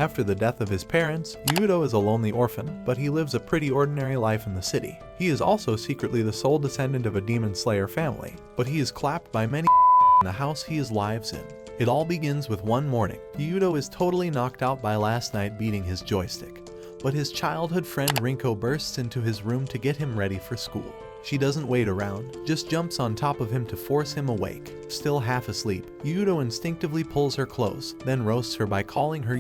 After the death of his parents, Yuuto is a lonely orphan, but he lives a pretty ordinary life in the city. He is also secretly the sole descendant of a demon slayer family, but he is clapped by many in the house he lives in. It all begins with one morning. Yuuto is totally knocked out by last night beating his joystick, but his childhood friend Rinko bursts into his room to get him ready for school. She doesn't wait around, just jumps on top of him to force him awake. Still half asleep, Yuuto instinctively pulls her close, then roasts her by calling her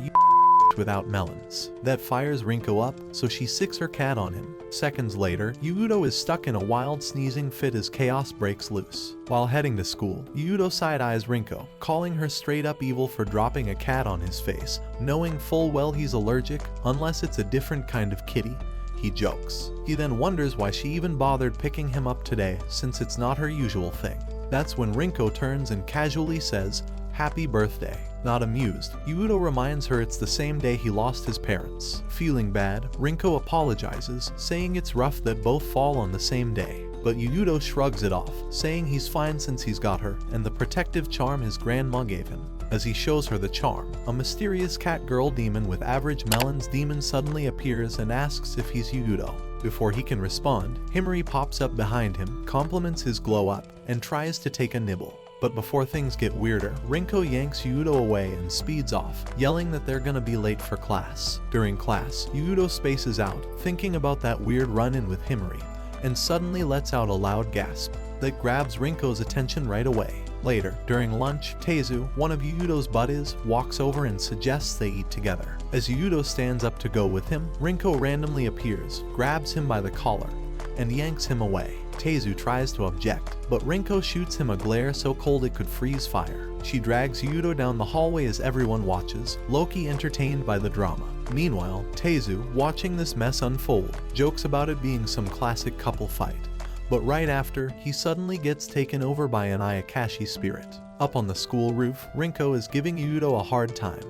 without melons. That fires Rinko up, so she sicks her cat on him. Seconds later, Yuuto is stuck in a wild sneezing fit as chaos breaks loose. While heading to school, Yuuto side-eyes Rinko, calling her straight up evil for dropping a cat on his face, knowing full well he's allergic, unless it's a different kind of kitty. He jokes. He then wonders why she even bothered picking him up today, since it's not her usual thing. That's when Rinko turns and casually says, "Happy birthday." Not amused, Yuuto reminds her it's the same day he lost his parents. Feeling bad, Rinko apologizes, saying it's rough that both fall on the same day. But Yuuto shrugs it off, saying he's fine since he's got her, and the protective charm his grandma gave him. As he shows her the charm, a mysterious cat girl demon with average melons demon suddenly appears and asks if he's Yuuto. Before he can respond, Himry pops up behind him, compliments his glow up, and tries to take a nibble. But before things get weirder, Rinko yanks Yuuto away and speeds off, yelling that they're gonna be late for class. During class, Yuuto spaces out, thinking about that weird run-in with Himry, and suddenly lets out a loud gasp that grabs Rinko's attention right away. Later, during lunch, Tezu, one of Yuuto's buddies, walks over and suggests they eat together. As Yuuto stands up to go with him, Rinko randomly appears, grabs him by the collar, and yanks him away. Tezu tries to object, but Rinko shoots him a glare so cold it could freeze fire. She drags Yuuto down the hallway as everyone watches, low-key entertained by the drama. Meanwhile, Tezu, watching this mess unfold, jokes about it being some classic couple fight. But right after, he suddenly gets taken over by an Ayakashi spirit. Up on the school roof, Rinko is giving Yuuto a hard time,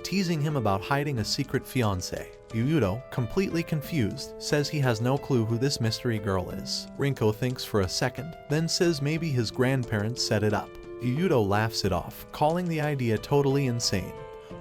teasing him about hiding a secret fiancé. Yuuto, completely confused, says he has no clue who this mystery girl is. Rinko thinks for a second, then says maybe his grandparents set it up. Yuuto laughs it off, calling the idea totally insane.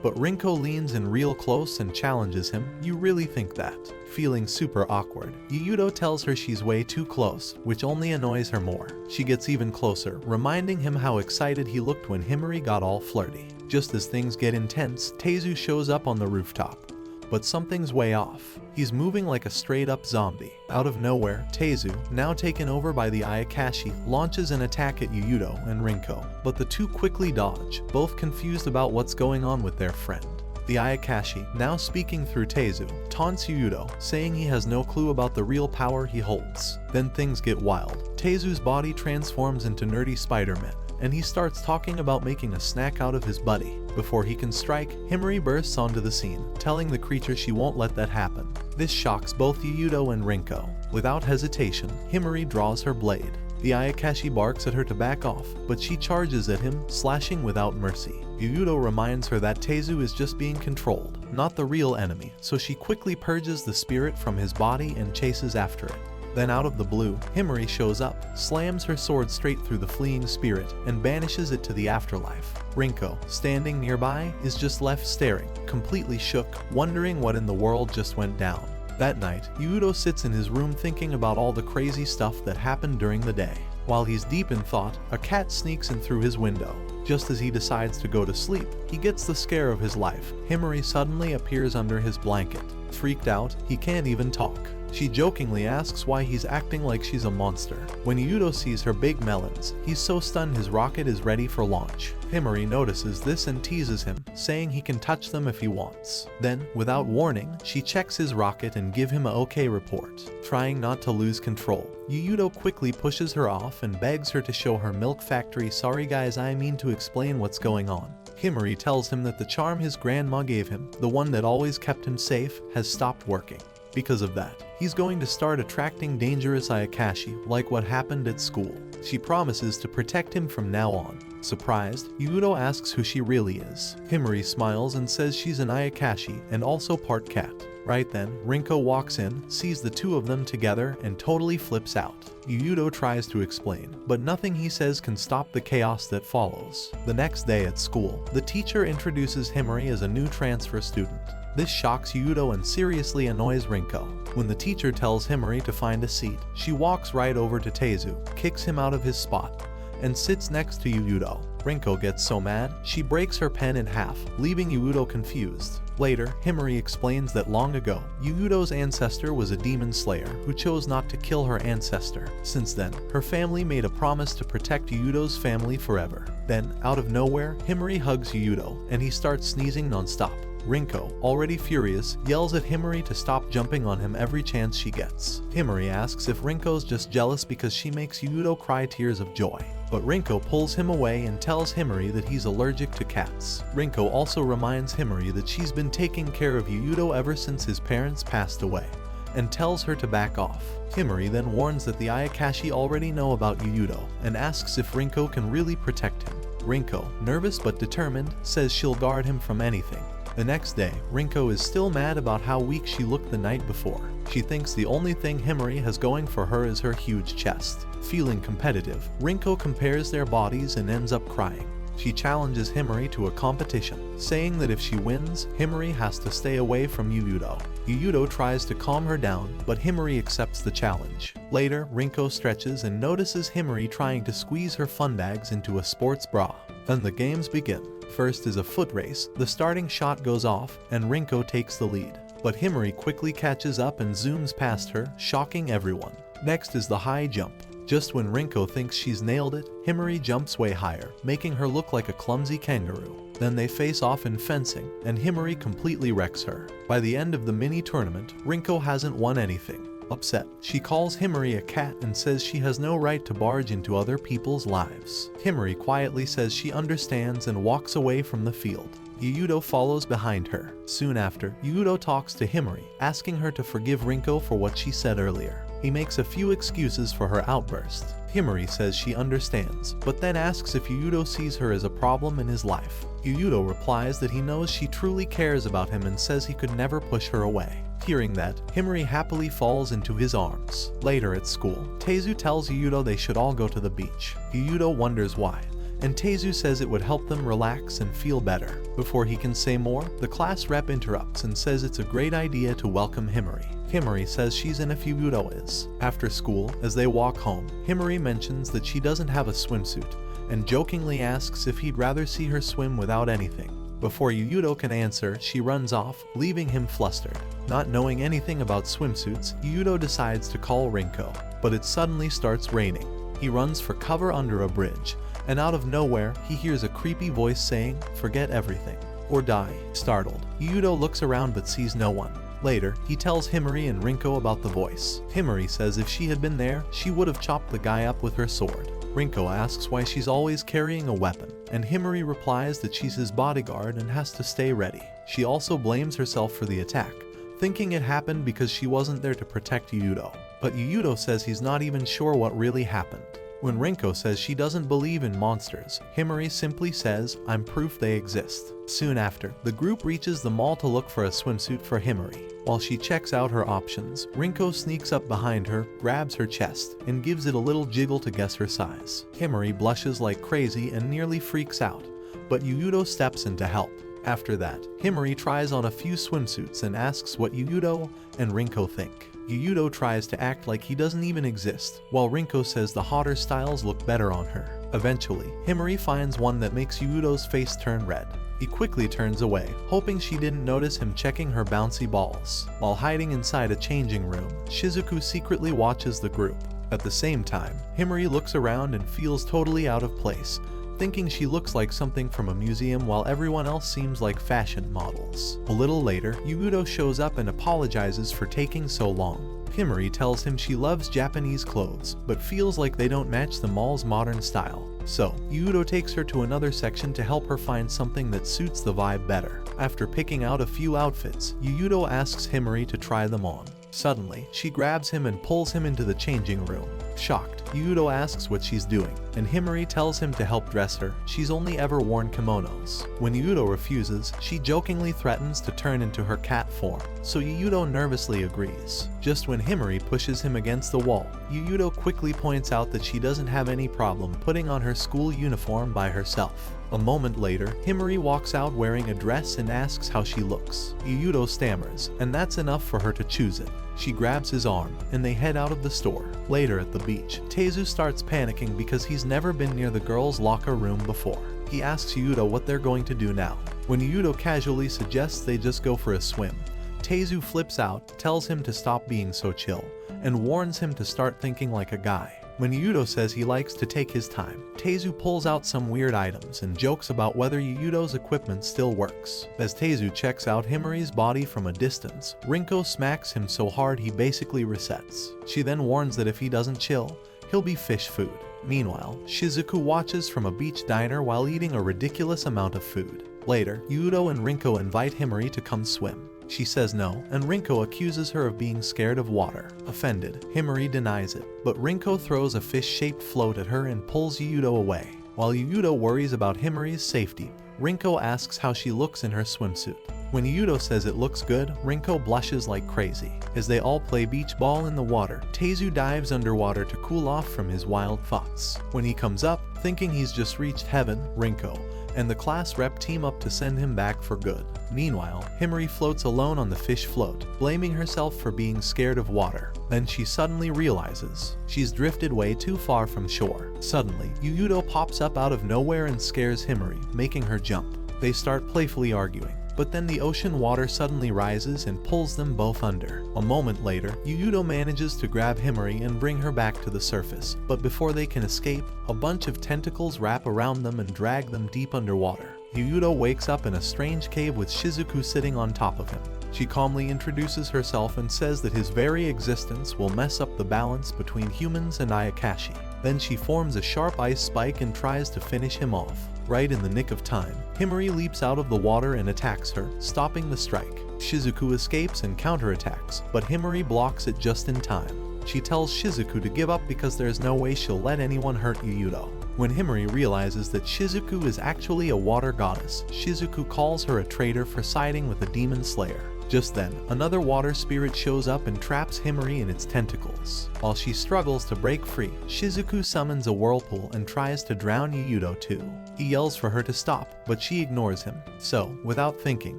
But Rinko leans in real close and challenges him, "You really think that?" Feeling super awkward, Yuuto tells her she's way too close, which only annoys her more. She gets even closer, reminding him how excited he looked when Himry got all flirty. Just as things get intense, Tezu shows up on the rooftop. But something's way off. He's moving like a straight-up zombie. Out of nowhere, Tezu, now taken over by the Ayakashi, launches an attack at Yuuto and Rinko, but the two quickly dodge, both confused about what's going on with their friend. The Ayakashi, now speaking through Tezu, taunts Yuuto, saying he has no clue about the real power he holds. Then things get wild. Tezu's body transforms into nerdy Spider-Man, and he starts talking about making a snack out of his buddy. Before he can strike, Himry bursts onto the scene, telling the creature she won't let that happen. This shocks both Yuuto and Rinko. Without hesitation, Himry draws her blade. The Ayakashi barks at her to back off, but she charges at him, slashing without mercy. Yuuto reminds her that Tezu is just being controlled, not the real enemy, so she quickly purges the spirit from his body and chases after it. Then out of the blue, Himry shows up, slams her sword straight through the fleeing spirit, and banishes it to the afterlife. Rinko, standing nearby, is just left staring, completely shook, wondering what in the world just went down. That night, Yuuto sits in his room thinking about all the crazy stuff that happened during the day. While he's deep in thought, a cat sneaks in through his window. Just as he decides to go to sleep, he gets the scare of his life. Himry suddenly appears under his blanket. Freaked out, he can't even talk. She jokingly asks why he's acting like she's a monster. When Yuuto sees her big melons, he's so stunned his rocket is ready for launch. Himry notices this and teases him, saying he can touch them if he wants. Then, without warning, she checks his rocket and give him a okay report. Trying not to lose control, Yuuto quickly pushes her off and begs her to show her milk factory. "Sorry guys, I mean to explain what's going on." Himry tells him that the charm his grandma gave him, the one that always kept him safe, has stopped working. Because of that, He's going to start attracting dangerous Ayakashi, like what happened at school. She promises to protect him from now on. Surprised, Yuuto asks who she really is. Himry smiles and says she's an Ayakashi and also part cat. Right then, Rinko walks in, sees the two of them together, and totally flips out. Yuuto tries to explain, but nothing he says can stop the chaos that follows. The next day at school, the teacher introduces Himry as a new transfer student. This shocks Yuuto and seriously annoys Rinko. When the teacher tells Himry to find a seat, she walks right over to Tezu, kicks him out of his spot, and sits next to Yuuto. Rinko gets so mad, she breaks her pen in half, leaving Yuuto confused. Later, Himry explains that long ago, Yuuto's ancestor was a demon slayer who chose not to kill her ancestor. Since then, her family made a promise to protect Yuuto's family forever. Then, out of nowhere, Himry hugs Yuuto, and he starts sneezing non-stop. Rinko, already furious, yells at Himry to stop jumping on him every chance she gets. Himry asks if Rinko's just jealous because she makes Yuuto cry tears of joy. But Rinko pulls him away and tells Himry that he's allergic to cats. Rinko also reminds Himry that she's been taking care of Yuuto ever since his parents passed away, and tells her to back off. Himry then warns that the Ayakashi already know about Yuuto, and asks if Rinko can really protect him. Rinko, nervous but determined, says she'll guard him from anything. The next day, Rinko is still mad about how weak she looked the night before. She thinks the only thing Himry has going for her is her huge chest. Feeling competitive, Rinko compares their bodies and ends up crying. She challenges Himry to a competition, saying that if she wins, Himry has to stay away from Yuuto. Yuuto tries to calm her down, but Himry accepts the challenge. Later, Rinko stretches and notices Himry trying to squeeze her funbags into a sports bra. Then the games begin. First is a foot race, the starting shot goes off, and Rinko takes the lead. But Himry quickly catches up and zooms past her, shocking everyone. Next is the high jump. Just when Rinko thinks she's nailed it, Himry jumps way higher, making her look like a clumsy kangaroo. Then they face off in fencing, and Himry completely wrecks her. By the end of the mini-tournament, Rinko hasn't won anything. Upset, she calls Himry a cat and says she has no right to barge into other people's lives. Himry quietly says she understands and walks away from the field. Yuuto follows behind her. Soon after, Yuuto talks to Himry, asking her to forgive Rinko for what she said earlier. He makes a few excuses for her outburst. Himry says she understands, but then asks if Yuuto sees her as a problem in his life. Yuuto replies that he knows she truly cares about him and says he could never push her away. Hearing that, Himry happily falls into his arms. Later at school, Tezu tells Yuuto they should all go to the beach. Yuuto wonders why, and Tezu says it would help them relax and feel better. Before he can say more, the class rep interrupts and says it's a great idea to welcome Himry. Himry says she's in if Yuuto is. After school, as they walk home, Himry mentions that she doesn't have a swimsuit, and jokingly asks if he'd rather see her swim without anything. Before Yuuto can answer, she runs off, leaving him flustered. Not knowing anything about swimsuits, Yuuto decides to call Rinko, but it suddenly starts raining. He runs for cover under a bridge, and out of nowhere, he hears a creepy voice saying, "Forget everything, or die." Startled, Yuuto looks around but sees no one. Later, he tells Himry and Rinko about the voice. Himry says if she had been there, she would have chopped the guy up with her sword. Rinko asks why she's always carrying a weapon, and Himry replies that she's his bodyguard and has to stay ready. She also blames herself for the attack, thinking it happened because she wasn't there to protect Yuuto. But Yuuto says he's not even sure what really happened. When Rinko says she doesn't believe in monsters, Himry simply says, "I'm proof they exist." Soon after, the group reaches the mall to look for a swimsuit for Himry. While she checks out her options, Rinko sneaks up behind her, grabs her chest, and gives it a little jiggle to guess her size. Himry blushes like crazy and nearly freaks out, but Yuuto steps in to help. After that, Himry tries on a few swimsuits and asks what Yuuto and Rinko think. Yuuto tries to act like he doesn't even exist, while Rinko says the hotter styles look better on her. Eventually, Himry finds one that makes Yuuto's face turn red. He quickly turns away, hoping she didn't notice him checking her bouncy balls. While hiding inside a changing room, Shizuku secretly watches the group. At the same time, Himry looks around and feels totally out of place, thinking she looks like something from a museum while everyone else seems like fashion models. A little later, Yuuto shows up and apologizes for taking so long. Himry tells him she loves Japanese clothes, but feels like they don't match the mall's modern style. So, Yuuto takes her to another section to help her find something that suits the vibe better. After picking out a few outfits, Yuuto asks Himry to try them on. Suddenly, she grabs him and pulls him into the changing room. Shocked, Yuuto asks what she's doing, and Himry tells him to help dress her. She's only ever worn kimonos. When Yuuto refuses, she jokingly threatens to turn into her cat form, so Yuuto nervously agrees. Just when Himry pushes him against the wall, Yuuto quickly points out that she doesn't have any problem putting on her school uniform by herself. A moment later, Himry walks out wearing a dress and asks how she looks. Yuuto stammers, and that's enough for her to choose it. She grabs his arm, and they head out of the store. Later at the beach, Tezu starts panicking because he's never been near the girls' locker room before. He asks Yuuto what they're going to do now. When Yuuto casually suggests they just go for a swim, Tezu flips out, tells him to stop being so chill, and warns him to start thinking like a guy. When Yuuto says he likes to take his time, Tezu pulls out some weird items and jokes about whether Yuuto's equipment still works. As Tezu checks out Himry's body from a distance, Rinko smacks him so hard he basically resets. She then warns that if he doesn't chill, he'll be fish food. Meanwhile, Shizuku watches from a beach diner while eating a ridiculous amount of food. Later, Yuuto and Rinko invite Himry to come swim. She says no, and Rinko accuses her of being scared of water. Offended, Himry denies it, but Rinko throws a fish-shaped float at her and pulls Yuuto away. While Yuuto worries about Himry's safety, Rinko asks how she looks in her swimsuit. When Yuuto says it looks good, Rinko blushes like crazy. As they all play beach ball in the water, Tezu dives underwater to cool off from his wild thoughts. When he comes up, thinking he's just reached heaven, Rinko and the class rep team up to send him back for good. Meanwhile, Himry floats alone on the fish float, blaming herself for being scared of water. Then she suddenly realizes she's drifted way too far from shore. Suddenly, Yuuto pops up out of nowhere and scares Himry, making her jump. They start playfully arguing, but then the ocean water suddenly rises and pulls them both under. A moment later, Yuuto manages to grab Himry and bring her back to the surface, but before they can escape, a bunch of tentacles wrap around them and drag them deep underwater. Yuuto wakes up in a strange cave with Shizuku sitting on top of him. She calmly introduces herself and says that his very existence will mess up the balance between humans and Ayakashi. Then she forms a sharp ice spike and tries to finish him off. Right in the nick of time, Himry leaps out of the water and attacks her, stopping the strike. Shizuku escapes and counterattacks, but Himry blocks it just in time. She tells Shizuku to give up because there's no way she'll let anyone hurt Yuuto. When Himry realizes that Shizuku is actually a water goddess, Shizuku calls her a traitor for siding with a demon slayer. Just then, another water spirit shows up and traps Himry in its tentacles. While she struggles to break free, Shizuku summons a whirlpool and tries to drown Yuuto too. He yells for her to stop, but she ignores him. So, without thinking,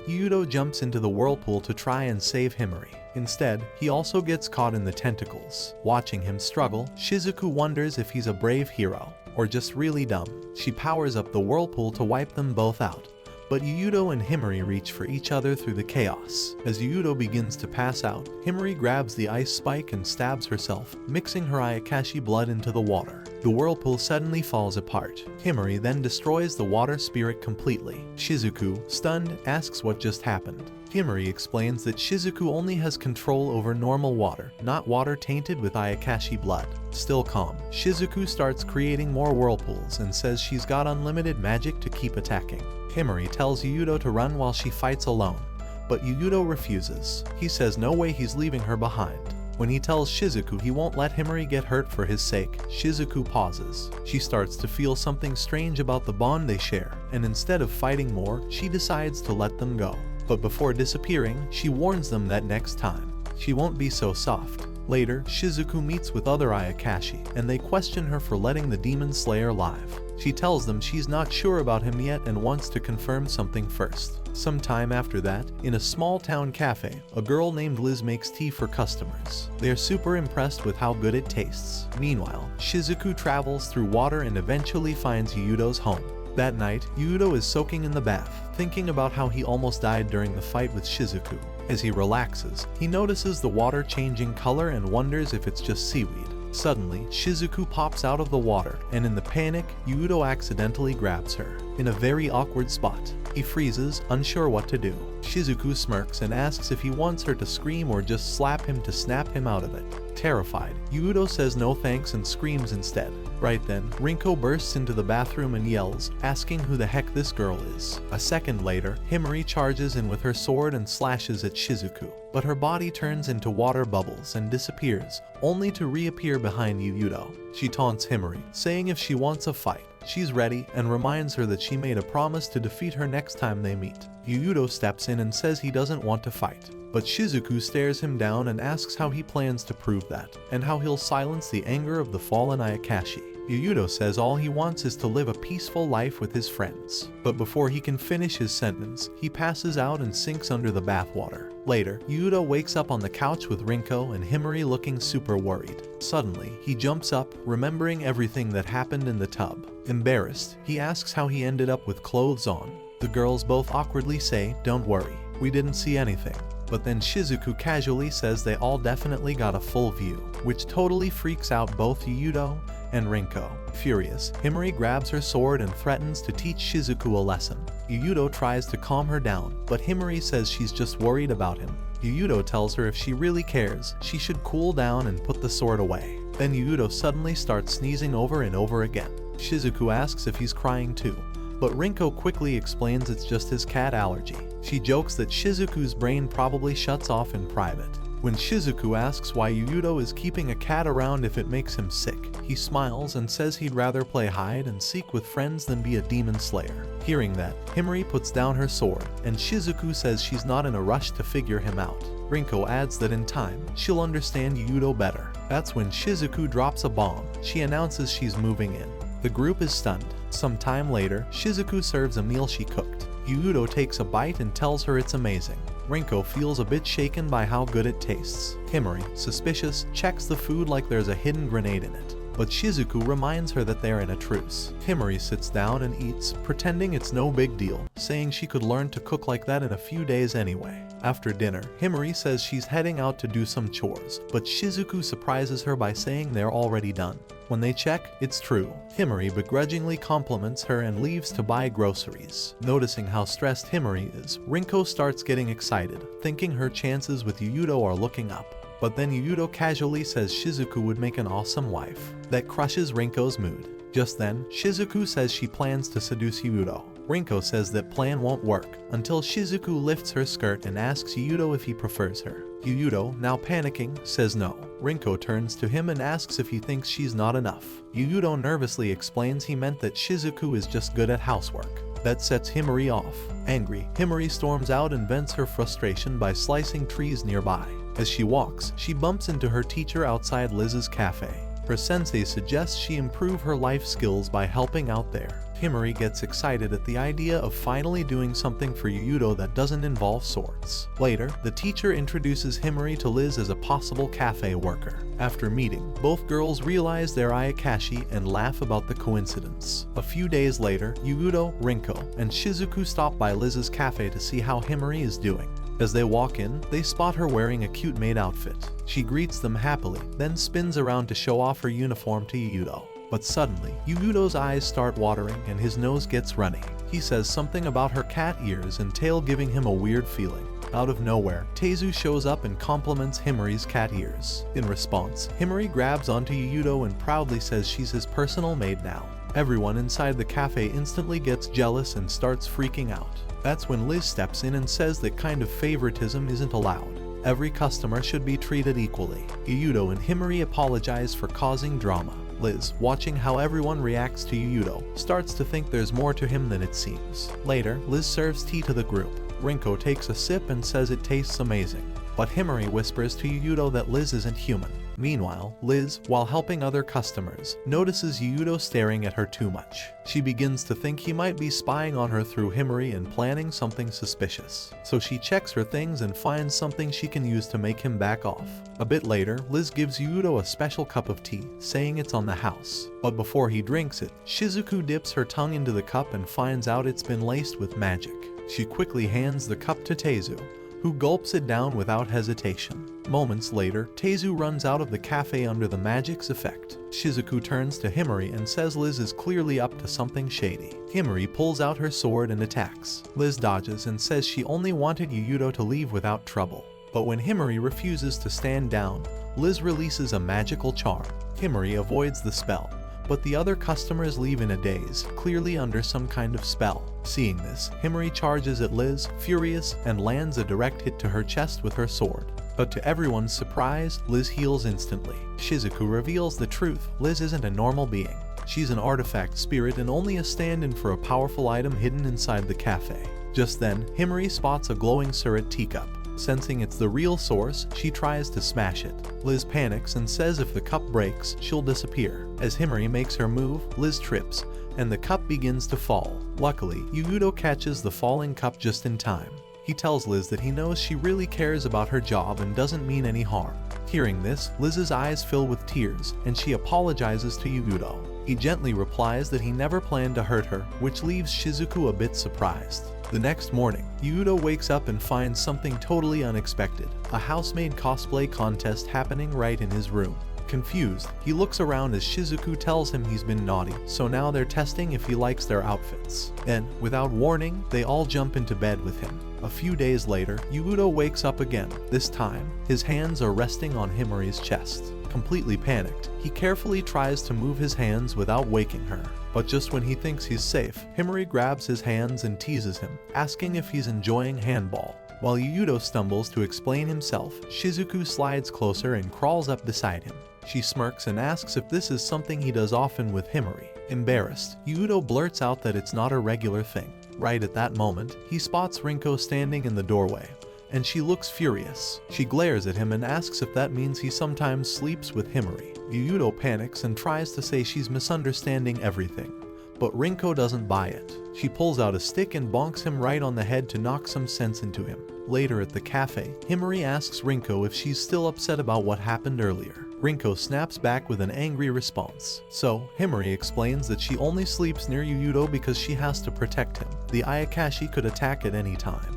Yuuto jumps into the whirlpool to try and save Himry. Instead, he also gets caught in the tentacles. Watching him struggle, Shizuku wonders if he's a brave hero, or just really dumb. She powers up the whirlpool to wipe them both out. But Yuuto and Himry reach for each other through the chaos. As Yuuto begins to pass out, Himry grabs the ice spike and stabs herself, mixing her Ayakashi blood into the water. The whirlpool suddenly falls apart. Himry then destroys the water spirit completely. Shizuku, stunned, asks what just happened. Himry explains that Shizuku only has control over normal water, not water tainted with Ayakashi blood. Still calm, Shizuku starts creating more whirlpools and says she's got unlimited magic to keep attacking. Himry tells Yuuto to run while she fights alone, but Yuuto refuses. He says no way he's leaving her behind. When he tells Shizuku he won't let Himry get hurt for his sake, Shizuku pauses. She starts to feel something strange about the bond they share, and instead of fighting more, she decides to let them go. But before disappearing, she warns them that next time, she won't be so soft. Later, Shizuku meets with other Ayakashi, and they question her for letting the demon slayer live. She tells them she's not sure about him yet and wants to confirm something first. Sometime after that, in a small town cafe, a girl named Rizz makes tea for customers. They are super impressed with how good it tastes. Meanwhile, Shizuku travels through water and eventually finds Yuuto's home. That night, Yuuto is soaking in the bath, thinking about how he almost died during the fight with Shizuku. As he relaxes, he notices the water changing color and wonders if it's just seaweed. Suddenly, Shizuku pops out of the water, and in the panic, Yuuto accidentally grabs her. In a very awkward spot, he freezes, unsure what to do. Shizuku smirks and asks if he wants her to scream or just slap him to snap him out of it. Terrified, Yuuto says no thanks and screams instead. Right then, Rinko bursts into the bathroom and yells, asking who the heck this girl is. A second later, Himry charges in with her sword and slashes at Shizuku, but her body turns into water bubbles and disappears, only to reappear behind Yuuto. She taunts Himry, saying if she wants a fight, she's ready, and reminds her that she made a promise to defeat her next time they meet. Yuuto steps in and says he doesn't want to fight, but Shizuku stares him down and asks how he plans to prove that, and how he'll silence the anger of the fallen Ayakashi. Yuuto says all he wants is to live a peaceful life with his friends, but before he can finish his sentence, he passes out and sinks under the bathwater. Later, Yuuto wakes up on the couch with Rinko and Himry looking super worried. Suddenly, he jumps up, remembering everything that happened in the tub. Embarrassed, he asks how he ended up with clothes on. The girls both awkwardly say, "Don't worry, we didn't see anything." But then Shizuku casually says they all definitely got a full view, which totally freaks out both Yuuto and Rinko. Furious, Himry grabs her sword and threatens to teach Shizuku a lesson. Yuuto tries to calm her down, but Himry says she's just worried about him. Yuuto tells her if she really cares, she should cool down and put the sword away. Then Yuuto suddenly starts sneezing over and over again. Shizuku asks if he's crying too, but Rinko quickly explains it's just his cat allergy. She jokes that Shizuku's brain probably shuts off in private. When Shizuku asks why Yuuto is keeping a cat around if it makes him sick, he smiles and says he'd rather play hide and seek with friends than be a demon slayer. Hearing that, Himry puts down her sword, and Shizuku says she's not in a rush to figure him out. Rinko adds that in time, she'll understand Yuuto better. That's when Shizuku drops a bomb. She announces she's moving in. The group is stunned. Some time later, Shizuku serves a meal she cooked. Yuuto takes a bite and tells her it's amazing. Rinko feels a bit shaken by how good it tastes. Himry, suspicious, checks the food like there's a hidden grenade in it, but Shizuku reminds her that they're in a truce. Himry sits down and eats, pretending it's no big deal, saying she could learn to cook like that in a few days anyway. After dinner, Himry says she's heading out to do some chores, but Shizuku surprises her by saying they're already done. When they check, it's true. Himry begrudgingly compliments her and leaves to buy groceries. Noticing how stressed Himry is, Rinko starts getting excited, thinking her chances with Yuuto are looking up. But then Yuuto casually says Shizuku would make an awesome wife. That crushes Rinko's mood. Just then, Shizuku says she plans to seduce Yuuto. Rinko says that plan won't work, until Shizuku lifts her skirt and asks Yuuto if he prefers her. Yuuto, now panicking, says no. Rinko turns to him and asks if he thinks she's not enough. Yuuto nervously explains he meant that Shizuku is just good at housework. That sets Himry off. Angry, Himry storms out and vents her frustration by slicing trees nearby. As she walks, she bumps into her teacher outside Lizz's cafe. Her sensei suggests she improve her life skills by helping out there. Himry gets excited at the idea of finally doing something for Yuuto that doesn't involve swords. Later, the teacher introduces Himry to Liz as a possible cafe worker. After meeting, both girls realize they're Ayakashi and laugh about the coincidence. A few days later, Yuuto, Rinko, and Shizuku stop by Liz's cafe to see how Himry is doing. As they walk in, they spot her wearing a cute maid outfit. She greets them happily, then spins around to show off her uniform to Yuuto. But suddenly, Yuuto's eyes start watering and his nose gets runny. He says something about her cat ears and tail giving him a weird feeling. Out of nowhere, Teizu shows up and compliments Himry's cat ears. In response, Himry grabs onto Yuuto and proudly says she's his personal maid now. Everyone inside the cafe instantly gets jealous and starts freaking out. That's when Liz steps in and says that kind of favoritism isn't allowed. Every customer should be treated equally. Yuuto and Himry apologize for causing drama. Liz, watching how everyone reacts to Yuuto, starts to think there's more to him than it seems. Later, Liz serves tea to the group. Rinko takes a sip and says it tastes amazing, but Himry whispers to Yuuto that Liz isn't human. Meanwhile, Liz, while helping other customers, notices Yuuto staring at her too much. She begins to think he might be spying on her through Himry and planning something suspicious. So she checks her things and finds something she can use to make him back off. A bit later, Liz gives Yuuto a special cup of tea, saying it's on the house. But before he drinks it, Shizuku dips her tongue into the cup and finds out it's been laced with magic. She quickly hands the cup to Teizu, who gulps it down without hesitation. Moments later, Teizu runs out of the cafe under the magic's effect. Shizuku turns to Himry and says Liz is clearly up to something shady. Himry pulls out her sword and attacks. Liz dodges and says she only wanted Yuuto to leave without trouble. But when Himry refuses to stand down, Liz releases a magical charm. Himry avoids the spell, but the other customers leave in a daze, clearly under some kind of spell. Seeing this, Himry charges at Rizz, furious, and lands a direct hit to her chest with her sword. But to everyone's surprise, Rizz heals instantly. Shizuku reveals the truth: Rizz isn't a normal being. She's an artifact spirit and only a stand-in for a powerful item hidden inside the cafe. Just then, Himry spots a glowing surret teacup. Sensing it's the real source, she tries to smash it. Rizz panics and says if the cup breaks, she'll disappear. As Himry makes her move, Rizz trips, and the cup begins to fall. Luckily, Yuuto catches the falling cup just in time. He tells Rizz that he knows she really cares about her job and doesn't mean any harm. Hearing this, Lizz's eyes fill with tears, and she apologizes to Yuuto. He gently replies that he never planned to hurt her, which leaves Shizuku a bit surprised. The next morning, Yuuto wakes up and finds something totally unexpected: a housemaid cosplay contest happening right in his room. Confused, he looks around as Shizuku tells him he's been naughty, so now they're testing if he likes their outfits. Then, without warning, they all jump into bed with him. A few days later, Yuuto wakes up again. This time, his hands are resting on Himry's chest. Completely panicked, he carefully tries to move his hands without waking her. But just when he thinks he's safe, Himry grabs his hands and teases him, asking if he's enjoying handball. While Yuuto stumbles to explain himself, Shizuku slides closer and crawls up beside him. She smirks and asks if this is something he does often with Himry. Embarrassed, Yuuto blurts out that it's not a regular thing. Right at that moment, he spots Rinko standing in the doorway, and she looks furious. She glares at him and asks if that means he sometimes sleeps with Himry. Yuuto panics and tries to say she's misunderstanding everything, but Rinko doesn't buy it. She pulls out a stick and bonks him right on the head to knock some sense into him. Later at the cafe, Himry asks Rinko if she's still upset about what happened earlier. Rinko snaps back with an angry response. So, Himry explains that she only sleeps near Yuuto because she has to protect him. The Ayakashi could attack at any time,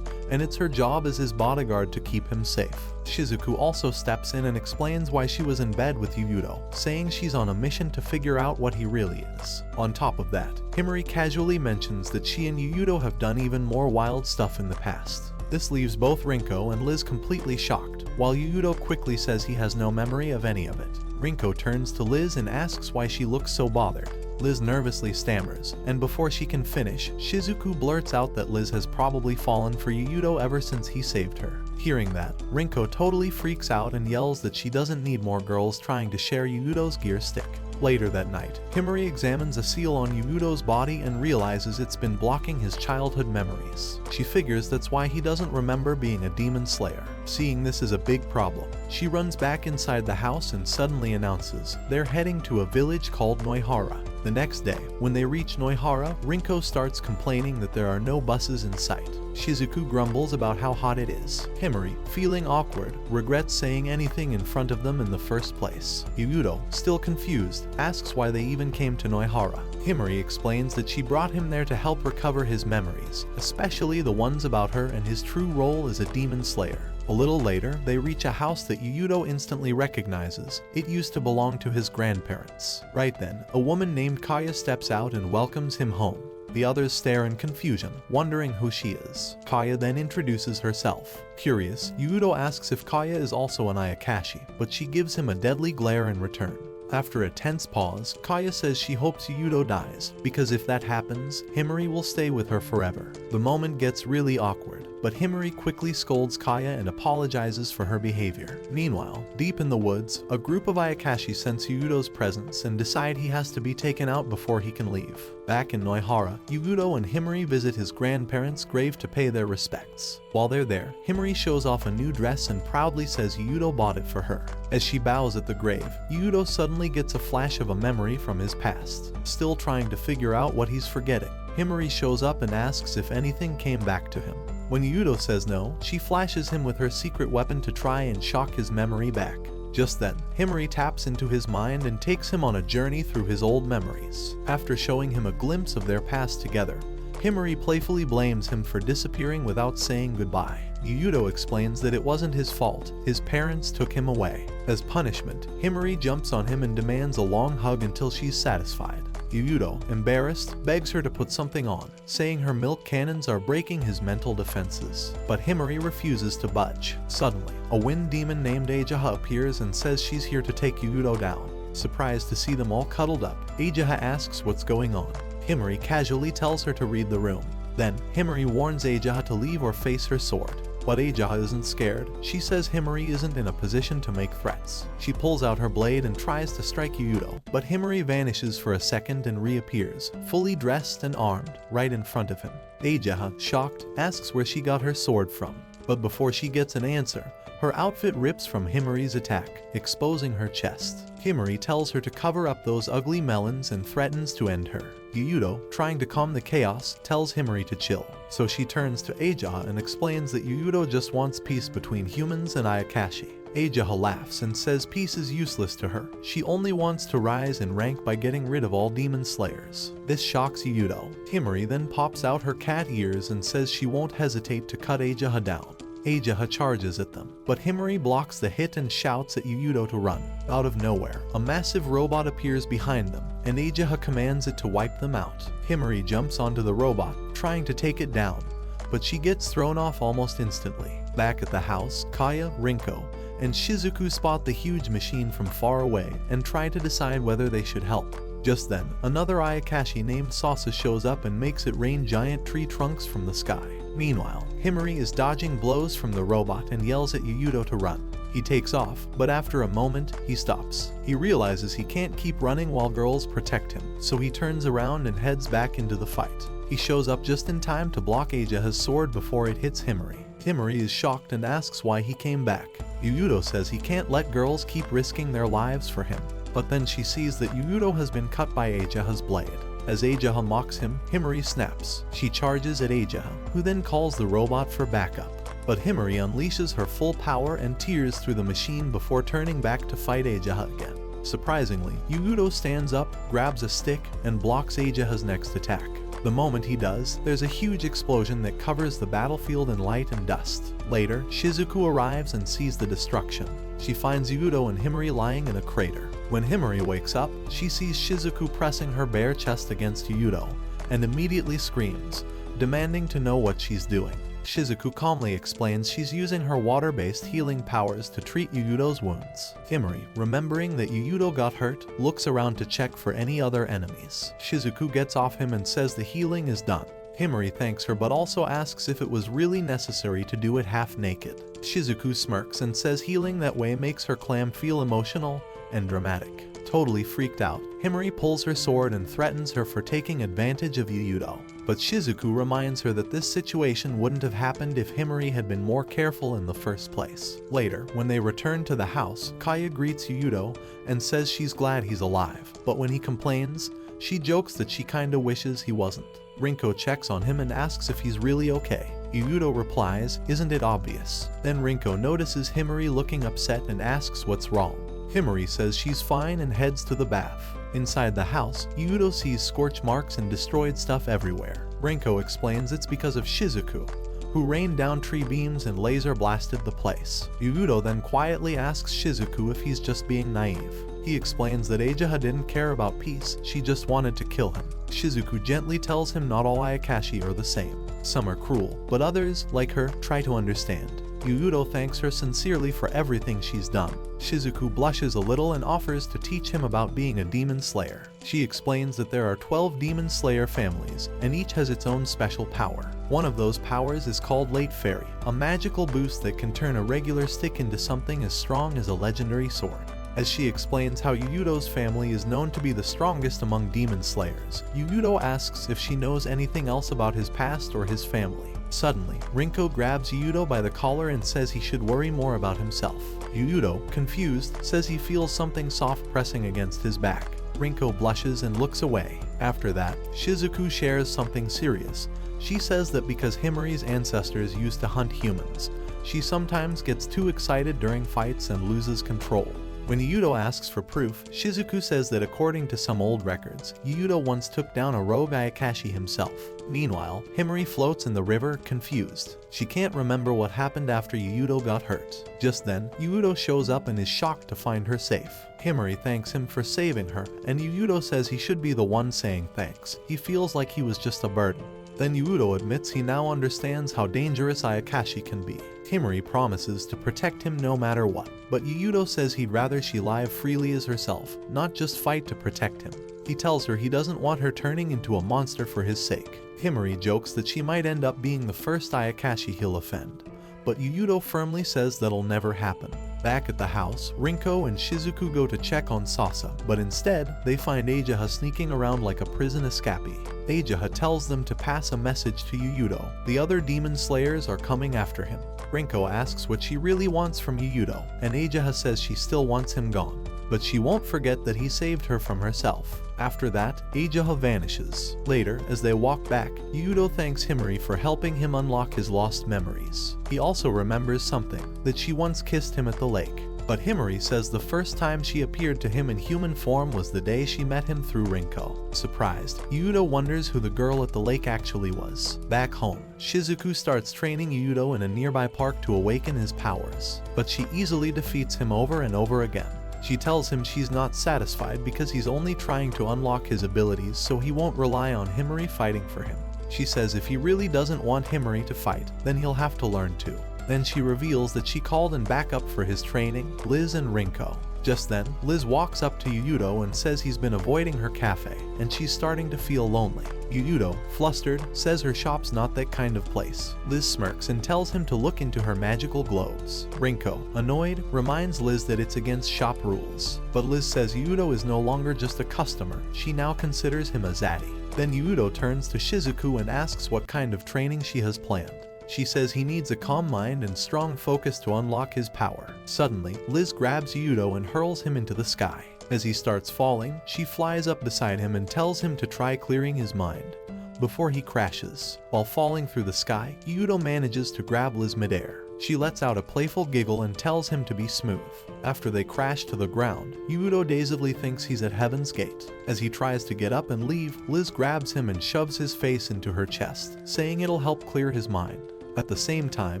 and it's her job as his bodyguard to keep him safe. Shizuku also steps in and explains why she was in bed with Yuuto, saying she's on a mission to figure out what he really is. On top of that, Himry casually mentions that she and Yuuto have done even more wild stuff in the past. This leaves both Rinko and Rizz completely shocked, while Yuuto quickly says he has no memory of any of it. Rinko turns to Rizz and asks why she looks so bothered. Rizz nervously stammers, and before she can finish, Shizuku blurts out that Rizz has probably fallen for Yuuto ever since he saved her. Hearing that, Rinko totally freaks out and yells that she doesn't need more girls trying to share Yuuto's gear stick. Later that night, Himry examines a seal on Yuuto's body and realizes it's been blocking his childhood memories. She figures that's why he doesn't remember being a demon slayer. Seeing this is a big problem, she runs back inside the house and suddenly announces they're heading to a village called Noihara. The next day, when they reach Noihara, Rinko starts complaining that there are no buses in sight. Shizuku grumbles about how hot it is. Himry, feeling awkward, regrets saying anything in front of them in the first place. Yuuto, still confused, asks why they even came to Noihara. Himry explains that she brought him there to help recover his memories, especially the ones about her and his true role as a demon slayer. A little later, they reach a house that Yuuto instantly recognizes. It used to belong to his grandparents. Right then, a woman named Kaya steps out and welcomes him home. The others stare in confusion, wondering who she is. Kaya then introduces herself. Curious, Yuuto asks if Kaya is also an Ayakashi, but she gives him a deadly glare in return. After a tense pause, Kaya says she hopes Yuuto dies, because if that happens, Himry will stay with her forever. The moment gets really awkward, but Himry quickly scolds Kaya and apologizes for her behavior. Meanwhile, deep in the woods, a group of Ayakashi sense Yuuto's presence and decide he has to be taken out before he can leave. Back in Noihara, Yuuto and Himry visit his grandparents' grave to pay their respects. While they're there, Himry shows off a new dress and proudly says Yuuto bought it for her. As she bows at the grave, Yuuto suddenly gets a flash of a memory from his past. Still trying to figure out what he's forgetting, Himry shows up and asks if anything came back to him. When Yuuto says no, she flashes him with her secret weapon to try and shock his memory back. Just then, Himry taps into his mind and takes him on a journey through his old memories. After showing him a glimpse of their past together, Himry playfully blames him for disappearing without saying goodbye. Yuuto explains that it wasn't his fault, his parents took him away. As punishment, Himry jumps on him and demands a long hug until she's satisfied. Yuuto, embarrassed, begs her to put something on, saying her milk cannons are breaking his mental defenses. But Himry refuses to budge. Suddenly, a wind demon named Ajaha appears and says she's here to take Yuuto down. Surprised to see them all cuddled up, Ayakashi asks what's going on. Himry casually tells her to read the room. Then, Himry warns Ayakashi to leave or face her sword. But Ayakashi isn't scared. She says Himry isn't in a position to make threats. She pulls out her blade and tries to strike Yuuto, but Himry vanishes for a second and reappears, fully dressed and armed, right in front of him. Ayakashi, shocked, asks where she got her sword from. But before she gets an answer, her outfit rips from Himry's attack, exposing her chest. Himry tells her to cover up those ugly melons and threatens to end her. Yuuto, trying to calm the chaos, tells Himry to chill. So she turns to Ayakashi and explains that Yuuto just wants peace between humans and Ayakashi. Ayakashi laughs and says peace is useless to her. She only wants to rise in rank by getting rid of all demon slayers. This shocks Yuuto. Himry then pops out her cat ears and says she won't hesitate to cut Ayakashi down. Ayakashi charges at them, but Himry blocks the hit and shouts at Yuuto to run. Out of nowhere, a massive robot appears behind them, and Ayakashi commands it to wipe them out. Himry jumps onto the robot, trying to take it down, but she gets thrown off almost instantly. Back at the house, Kaya, Rinko, and Shizuku spot the huge machine from far away and try to decide whether they should help. Just then, another Ayakashi named Sasa shows up and makes it rain giant tree trunks from the sky. Meanwhile, Himry is dodging blows from the robot and yells at Yuuto to run. He takes off, but after a moment, he stops. He realizes he can't keep running while girls protect him, so he turns around and heads back into the fight. He shows up just in time to block Ayakashi's sword before it hits Himry. Himry is shocked and asks why he came back. Yuuto says he can't let girls keep risking their lives for him. But then she sees that Yuuto has been cut by Ayakashi's blade. As Ayakashi mocks him, Himry snaps. She charges at Ayakashi, who then calls the robot for backup. But Himry unleashes her full power and tears through the machine before turning back to fight Ayakashi again. Surprisingly, Yuuto stands up, grabs a stick, and blocks Ayakashi's next attack. The moment he does, there's a huge explosion that covers the battlefield in light and dust. Later, Shizuku arrives and sees the destruction. She finds Yuuto and Himry lying in a crater. When Himry wakes up, she sees Shizuku pressing her bare chest against Yuuto, and immediately screams, demanding to know what she's doing. Shizuku calmly explains she's using her water-based healing powers to treat Yuuto's wounds. Himry, remembering that Yuuto got hurt, looks around to check for any other enemies. Shizuku gets off him and says the healing is done. Himry thanks her but also asks if it was really necessary to do it half-naked. Shizuku smirks and says healing that way makes her clam feel emotional and dramatic. Totally freaked out, Himry pulls her sword and threatens her for taking advantage of Yuuto. But Shizuku reminds her that this situation wouldn't have happened if Himry had been more careful in the first place. Later, when they return to the house, Kaya greets Yuuto and says she's glad he's alive. But when he complains, she jokes that she kinda wishes he wasn't. Rinko checks on him and asks if he's really okay. Yuuto replies, "Isn't it obvious?" Then Rinko notices Himry looking upset and asks what's wrong. Himry says she's fine and heads to the bath. Inside the house, Yuuto sees scorch marks and destroyed stuff everywhere. Rinko explains it's because of Shizuku, who rained down tree beams and laser blasted the place. Yuuto then quietly asks Shizuku if he's just being naive. He explains that Ayakashi didn't care about peace, she just wanted to kill him. Shizuku gently tells him not all Ayakashi are the same. Some are cruel, but others, like her, try to understand. Yuuto thanks her sincerely for everything she's done. Shizuku blushes a little and offers to teach him about being a demon slayer. She explains that there are 12 demon slayer families, and each has its own special power. One of those powers is called Late Fairy, a magical boost that can turn a regular stick into something as strong as a legendary sword. As she explains how Yuuto's family is known to be the strongest among demon slayers, Yuuto asks if she knows anything else about his past or his family. Suddenly, Rinko grabs Yuuto by the collar and says he should worry more about himself. Yuuto, confused, says he feels something soft pressing against his back. Rinko blushes and looks away. After that, Shizuku shares something serious. She says that because Himry's ancestors used to hunt humans, she sometimes gets too excited during fights and loses control. When Yuuto asks for proof, Shizuku says that according to some old records, Yuuto once took down a rogue Ayakashi himself. Meanwhile, Himry floats in the river, confused. She can't remember what happened after Yuuto got hurt. Just then, Yuuto shows up and is shocked to find her safe. Himry thanks him for saving her, and Yuuto says he should be the one saying thanks. He feels like he was just a burden. Then Yuuto admits he now understands how dangerous Ayakashi can be. Himry promises to protect him no matter what, but Yuuto says he'd rather she live freely as herself, not just fight to protect him. He tells her he doesn't want her turning into a monster for his sake. Himry jokes that she might end up being the first Ayakashi he'll offend, but Yuuto firmly says that'll never happen. Back at the house, Rinko and Shizuku go to check on Sasa, but instead, they find Ayakashi sneaking around like a prison escapee. Ayakashi tells them to pass a message to Yuuto. The other demon slayers are coming after him. Rinko asks what she really wants from Yuuto, and Ayakashi says she still wants him gone, but she won't forget that he saved her from herself. After that, Ayakashi vanishes. Later, as they walk back, Yuuto thanks Himry for helping him unlock his lost memories. He also remembers something, that she once kissed him at the lake. But Himry says the first time she appeared to him in human form was the day she met him through Rinko. Surprised, Yuuto wonders who the girl at the lake actually was. Back home, Shizuku starts training Yuuto in a nearby park to awaken his powers, but she easily defeats him over and over again. She tells him she's not satisfied because he's only trying to unlock his abilities so he won't rely on Himry fighting for him. She says if he really doesn't want Himry to fight, then he'll have to learn to. Then she reveals that she called in backup for his training, Rizz and Rinko. Just then, Rizz walks up to Yuuto and says he's been avoiding her cafe, and she's starting to feel lonely. Yuuto, flustered, says her shop's not that kind of place. Rizz smirks and tells him to look into her magical globes. Rinko, annoyed, reminds Rizz that it's against shop rules. But Rizz says Yuuto is no longer just a customer, she now considers him a zaddy. Then Yuuto turns to Shizuku and asks what kind of training she has planned. She says he needs a calm mind and strong focus to unlock his power. Suddenly, Rizz grabs Yuuto and hurls him into the sky. As he starts falling, she flies up beside him and tells him to try clearing his mind before he crashes. While falling through the sky, Yuuto manages to grab Rizz midair. She lets out a playful giggle and tells him to be smooth. After they crash to the ground, Yuuto dazedly thinks he's at Heaven's Gate. As he tries to get up and leave, Rizz grabs him and shoves his face into her chest, saying it'll help clear his mind. At the same time,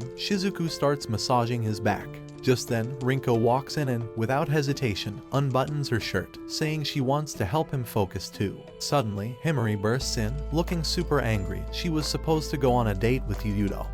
Shizuku starts massaging his back. Just then, Rinko walks in and, without hesitation, unbuttons her shirt, saying she wants to help him focus too. Suddenly, Himry bursts in, looking super angry. She was supposed to go on a date with Yuuto,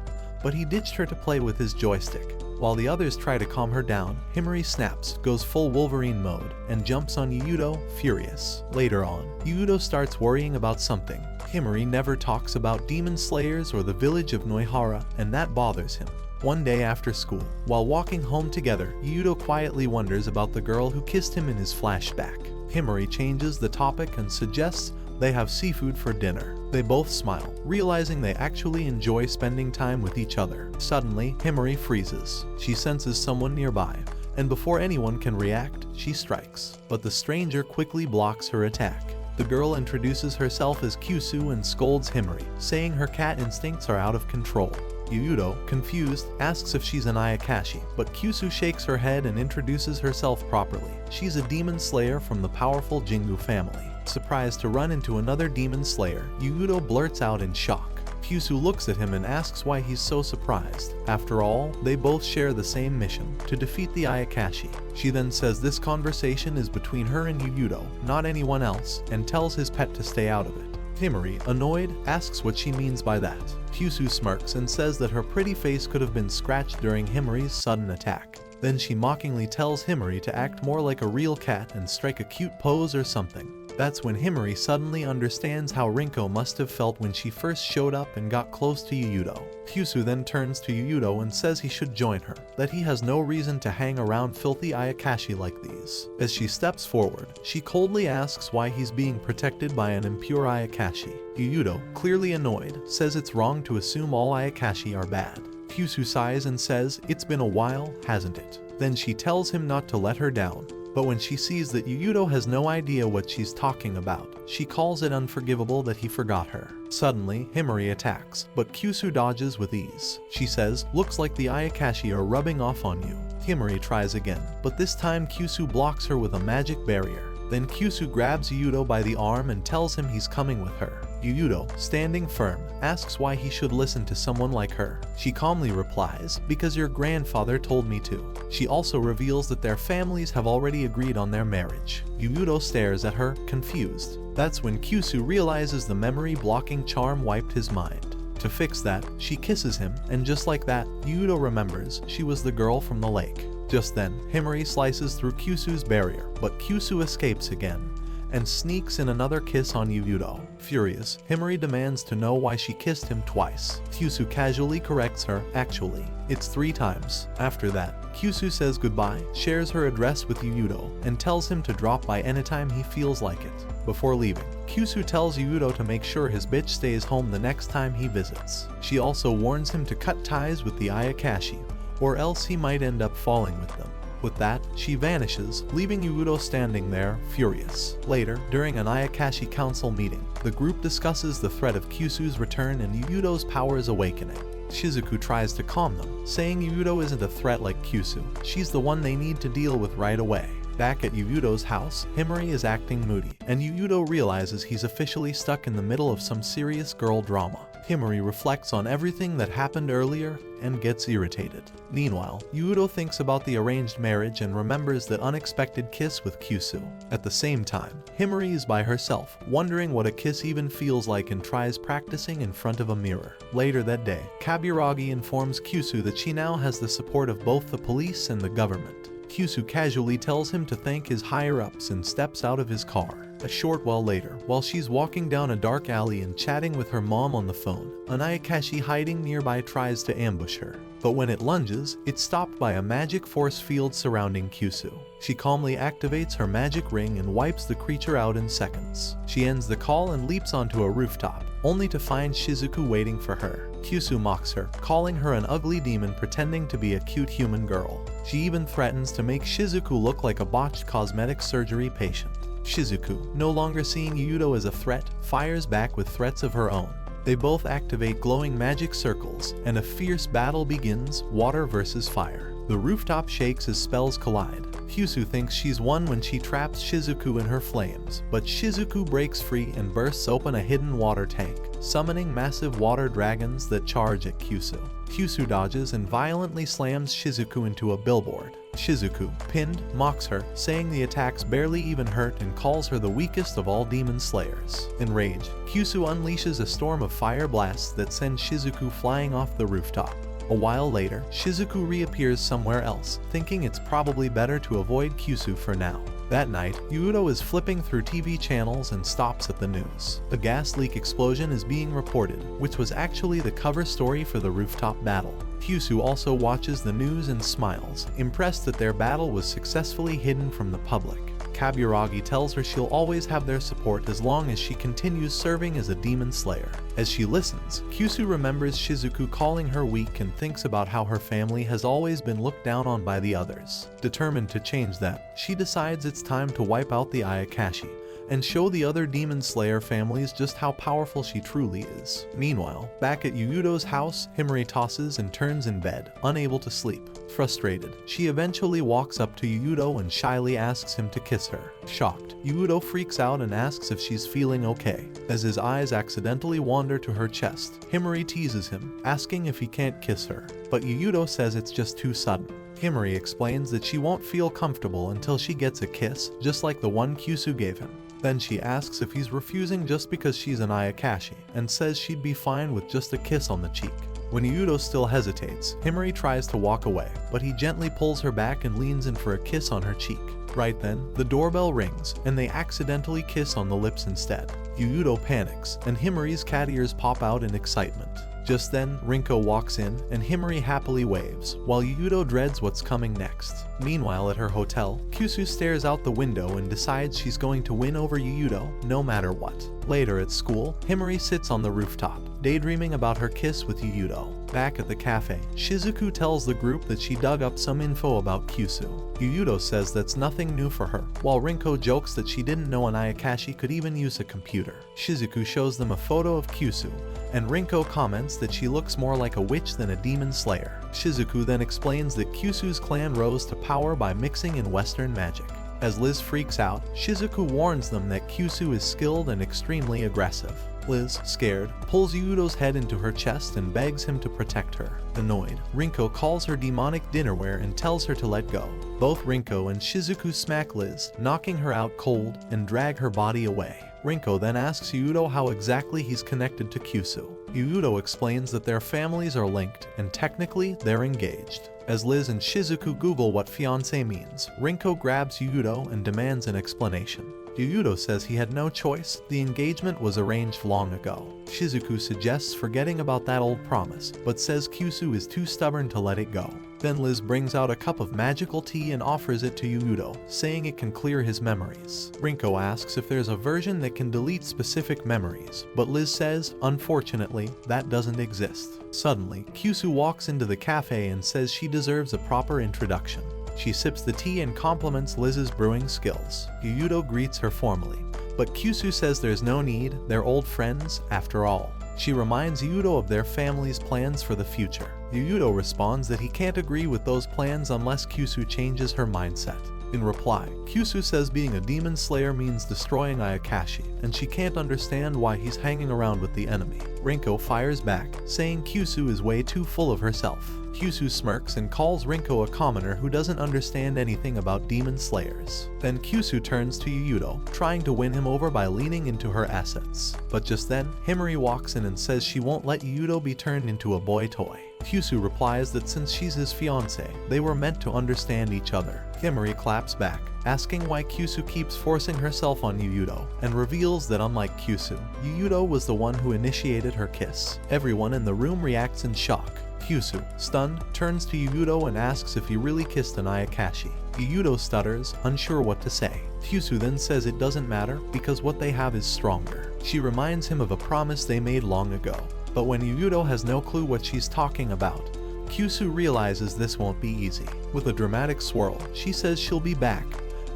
but he ditched her to play with his joystick. While the others try to calm her down, Himry snaps, goes full Wolverine mode, and jumps on Yuuto, furious. Later on, Yuuto starts worrying about something. Himry never talks about demon slayers or the village of Noihara, and that bothers him. One day after school, while walking home together, Yuuto quietly wonders about the girl who kissed him in his flashback. Himry changes the topic and suggests they have seafood for dinner. They both smile, realizing they actually enjoy spending time with each other. Suddenly, Himry freezes. She senses someone nearby, and before anyone can react, she strikes. But the stranger quickly blocks her attack. The girl introduces herself as Kisu and scolds Himry, saying her cat instincts are out of control. Yuuto, confused, asks if she's an Ayakashi, but Kisu shakes her head and introduces herself properly. She's a demon slayer from the powerful Jingu family. Surprised to run into another demon slayer, Yuuto blurts out in shock. Kisu looks at him and asks why he's so surprised. After all, they both share the same mission, to defeat the Ayakashi. She then says this conversation is between her and Yuuto, not anyone else, and tells his pet to stay out of it. Himry, annoyed, asks what she means by that. Kisu smirks and says that her pretty face could have been scratched during Himry's sudden attack. Then she mockingly tells Himry to act more like a real cat and strike a cute pose or something. That's when Himry suddenly understands how Rinko must have felt when she first showed up and got close to Yuuto. Kisu then turns to Yuuto and says he should join her, that he has no reason to hang around filthy Ayakashi like these. As she steps forward, she coldly asks why he's being protected by an impure Ayakashi. Yuuto, clearly annoyed, says it's wrong to assume all Ayakashi are bad. Kisu sighs and says, "It's been a while, hasn't it?" Then she tells him not to let her down. But when she sees that Yuuto has no idea what she's talking about, she calls it unforgivable that he forgot her. Suddenly, Himry attacks, but Kisu dodges with ease. She says, "Looks like the Ayakashi are rubbing off on you." Himry tries again, but this time Kisu blocks her with a magic barrier. Then Kisu grabs Yuuto by the arm and tells him he's coming with her. Yuuto, standing firm, asks why he should listen to someone like her. She calmly replies, "Because your grandfather told me to." She also reveals that their families have already agreed on their marriage. Yuuto stares at her, confused. That's when Kisu realizes the memory blocking charm wiped his mind. To fix that, she kisses him, and just like that, Yuuto remembers she was the girl from the lake. Just then, Himry slices through Kisu's barrier, but Kisu escapes again and sneaks in another kiss on Yuuto. Furious, Himry demands to know why she kissed him twice. Kisu casually corrects her, actually, it's 3 times. After that, Kisu says goodbye, shares her address with Yuuto, and tells him to drop by anytime he feels like it. Before leaving, Kisu tells Yuuto to make sure his bitch stays home the next time he visits. She also warns him to cut ties with the Ayakashi, or else he might end up falling with them. With that, she vanishes, leaving Yuuto standing there, furious. Later, during an Ayakashi council meeting, the group discusses the threat of Kisu's return and Yuuto's powers awakening. Shizuku tries to calm them, saying Yuuto isn't a threat like Kisu, she's the one they need to deal with right away. Back at Yuuto's house, Himry is acting moody, and Yuuto realizes he's officially stuck in the middle of some serious girl drama. Himry reflects on everything that happened earlier and gets irritated. Meanwhile, Yuuto thinks about the arranged marriage and remembers that unexpected kiss with Kisu. At the same time, Himry is by herself, wondering what a kiss even feels like and tries practicing in front of a mirror. Later that day, Kaburagi informs Kisu that she now has the support of both the police and the government. Kisu casually tells him to thank his higher-ups and steps out of his car. A short while later, while she's walking down a dark alley and chatting with her mom on the phone, an Ayakashi hiding nearby tries to ambush her. But when it lunges, it's stopped by a magic force field surrounding Kisu. She calmly activates her magic ring and wipes the creature out in seconds. She ends the call and leaps onto a rooftop, only to find Shizuku waiting for her. Kisu mocks her, calling her an ugly demon pretending to be a cute human girl. She even threatens to make Shizuku look like a botched cosmetic surgery patient. Shizuku, no longer seeing Yuuto as a threat, fires back with threats of her own. They both activate glowing magic circles, and a fierce battle begins, water versus fire. The rooftop shakes as spells collide. Kisu thinks she's won when she traps Shizuku in her flames, but Shizuku breaks free and bursts open a hidden water tank, summoning massive water dragons that charge at Kisu. Kisu dodges and violently slams Shizuku into a billboard. Shizuku, pinned, mocks her, saying the attacks barely even hurt and calls her the weakest of all demon slayers. Enraged, Kisu unleashes a storm of fire blasts that send Shizuku flying off the rooftop. A while later, Shizuku reappears somewhere else, thinking it's probably better to avoid Kisu for now. That night, Yuuto is flipping through TV channels and stops at the news. A gas leak explosion is being reported, which was actually the cover story for the rooftop battle. Kisu also watches the news and smiles, impressed that their battle was successfully hidden from the public. Kaburagi tells her she'll always have their support as long as she continues serving as a demon slayer. As she listens, Kisu remembers Shizuku calling her weak and thinks about how her family has always been looked down on by the others. Determined to change that, she decides it's time to wipe out the Ayakashi and show the other demon slayer families just how powerful she truly is. Meanwhile, back at Yuuto's house, Himry tosses and turns in bed, unable to sleep. Frustrated, she eventually walks up to Yuuto and shyly asks him to kiss her. Shocked, Yuuto freaks out and asks if she's feeling okay. As his eyes accidentally wander to her chest, Himry teases him, asking if he can't kiss her, but Yuuto says it's just too sudden. Himry explains that she won't feel comfortable until she gets a kiss, just like the one Kisu gave him. Then she asks if he's refusing just because she's an Ayakashi, and says she'd be fine with just a kiss on the cheek. When Yuuto still hesitates, Himry tries to walk away, but he gently pulls her back and leans in for a kiss on her cheek. Right then, the doorbell rings, and they accidentally kiss on the lips instead. Yuuto panics, and Himry's cat ears pop out in excitement. Just then, Rinko walks in, and Himry happily waves, while Yuuto dreads what's coming next. Meanwhile, at her hotel, Kisu stares out the window and decides she's going to win over Yuuto no matter what. Later at school, Himry sits on the rooftop, daydreaming about her kiss with Yuuto. Back at the cafe, Shizuku tells the group that she dug up some info about Kisu. Yuuto says that's nothing new for her, while Rinko jokes that she didn't know an Ayakashi could even use a computer. Shizuku shows them a photo of Kisu, and Rinko comments that she looks more like a witch than a demon slayer. Shizuku then explains that Kisu's clan rose to power by mixing in Western magic. As Liz freaks out, Shizuku warns them that Kisu is skilled and extremely aggressive. Liz, scared, pulls Yuuto's head into her chest and begs him to protect her. Annoyed, Rinko calls her demonic dinnerware and tells her to let go. Both Rinko and Shizuku smack Liz, knocking her out cold, and drag her body away. Rinko then asks Yuuto how exactly he's connected to Kisu. Yuuto explains that their families are linked and technically they're engaged. As Liz and Shizuku Google what fiancé means, Rinko grabs Yuuto and demands an explanation. Yuuto says he had no choice, the engagement was arranged long ago. Shizuku suggests forgetting about that old promise, but says Kisu is too stubborn to let it go. Then Liz brings out a cup of magical tea and offers it to Yuuto, saying it can clear his memories. Rinko asks if there's a version that can delete specific memories, but Liz says, unfortunately, that doesn't exist. Suddenly, Kisu walks into the cafe and says she deserves a proper introduction. She sips the tea and compliments Liz's brewing skills. Yuuto greets her formally, but Kisu says there's no need, they're old friends after all. She reminds Yuuto of their family's plans for the future. Yuuto responds that he can't agree with those plans unless Kisu changes her mindset. In reply, Kisu says being a demon slayer means destroying Ayakashi, and she can't understand why he's hanging around with the enemy. Rinko fires back, saying Kisu is way too full of herself. Kisu smirks and calls Rinko a commoner who doesn't understand anything about demon slayers. Then Kisu turns to Yuuto, trying to win him over by leaning into her assets. But just then, Himry walks in and says she won't let Yuuto be turned into a boy toy. Kisu replies that since she's his fiancé, they were meant to understand each other. Himry claps back, asking why Kisu keeps forcing herself on Yuuto, and reveals that unlike Kisu, Yuuto was the one who initiated her kiss. Everyone in the room reacts in shock. Kisu, stunned, turns to Yuuto and asks if he really kissed an Ayakashi. Yuuto stutters, unsure what to say. Kisu then says it doesn't matter because what they have is stronger. She reminds him of a promise they made long ago. But when Yuuto has no clue what she's talking about, Kisu realizes this won't be easy. With a dramatic swirl, she says she'll be back,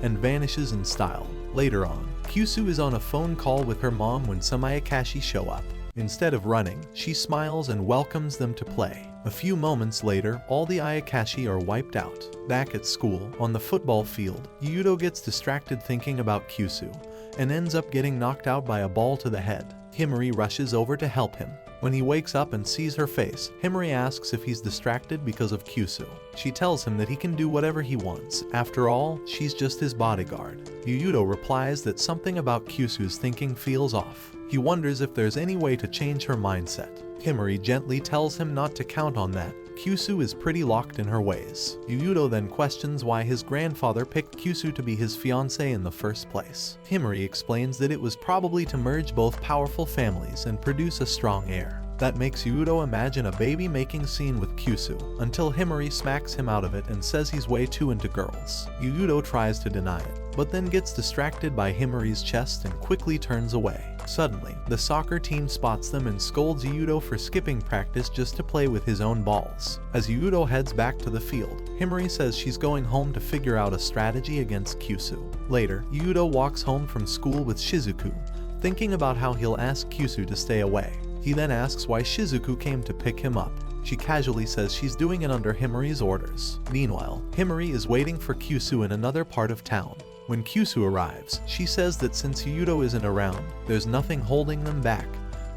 and vanishes in style. Later on, Kisu is on a phone call with her mom when some Ayakashi show up. Instead of running, she smiles and welcomes them to play. A few moments later, all the Ayakashi are wiped out. Back at school, on the football field, Yuuto gets distracted thinking about Kisu, and ends up getting knocked out by a ball to the head. Himry rushes over to help him. When he wakes up and sees her face, Himry asks if he's distracted because of Kisu. She tells him that he can do whatever he wants. After all, she's just his bodyguard. Yuuto replies that something about Kisu's thinking feels off. He wonders if there's any way to change her mindset. Himry gently tells him not to count on that. Kisu is pretty locked in her ways. Yuuto then questions why his grandfather picked Kisu to be his fiancé in the first place. Himry explains that it was probably to merge both powerful families and produce a strong heir. That makes Yuuto imagine a baby-making scene with Kisu, until Himry smacks him out of it and says he's way too into girls. Yuuto tries to deny it, but then gets distracted by Himry's chest and quickly turns away. Suddenly, the soccer team spots them and scolds Yuuto for skipping practice just to play with his own balls. As Yuuto heads back to the field, Himry says she's going home to figure out a strategy against Kisu. Later, Yuuto walks home from school with Shizuku, thinking about how he'll ask Kisu to stay away. He then asks why Shizuku came to pick him up. She casually says she's doing it under Himry's orders. Meanwhile, Himry is waiting for Kisu in another part of town. When Kisu arrives, she says that since Yuuto isn't around, there's nothing holding them back.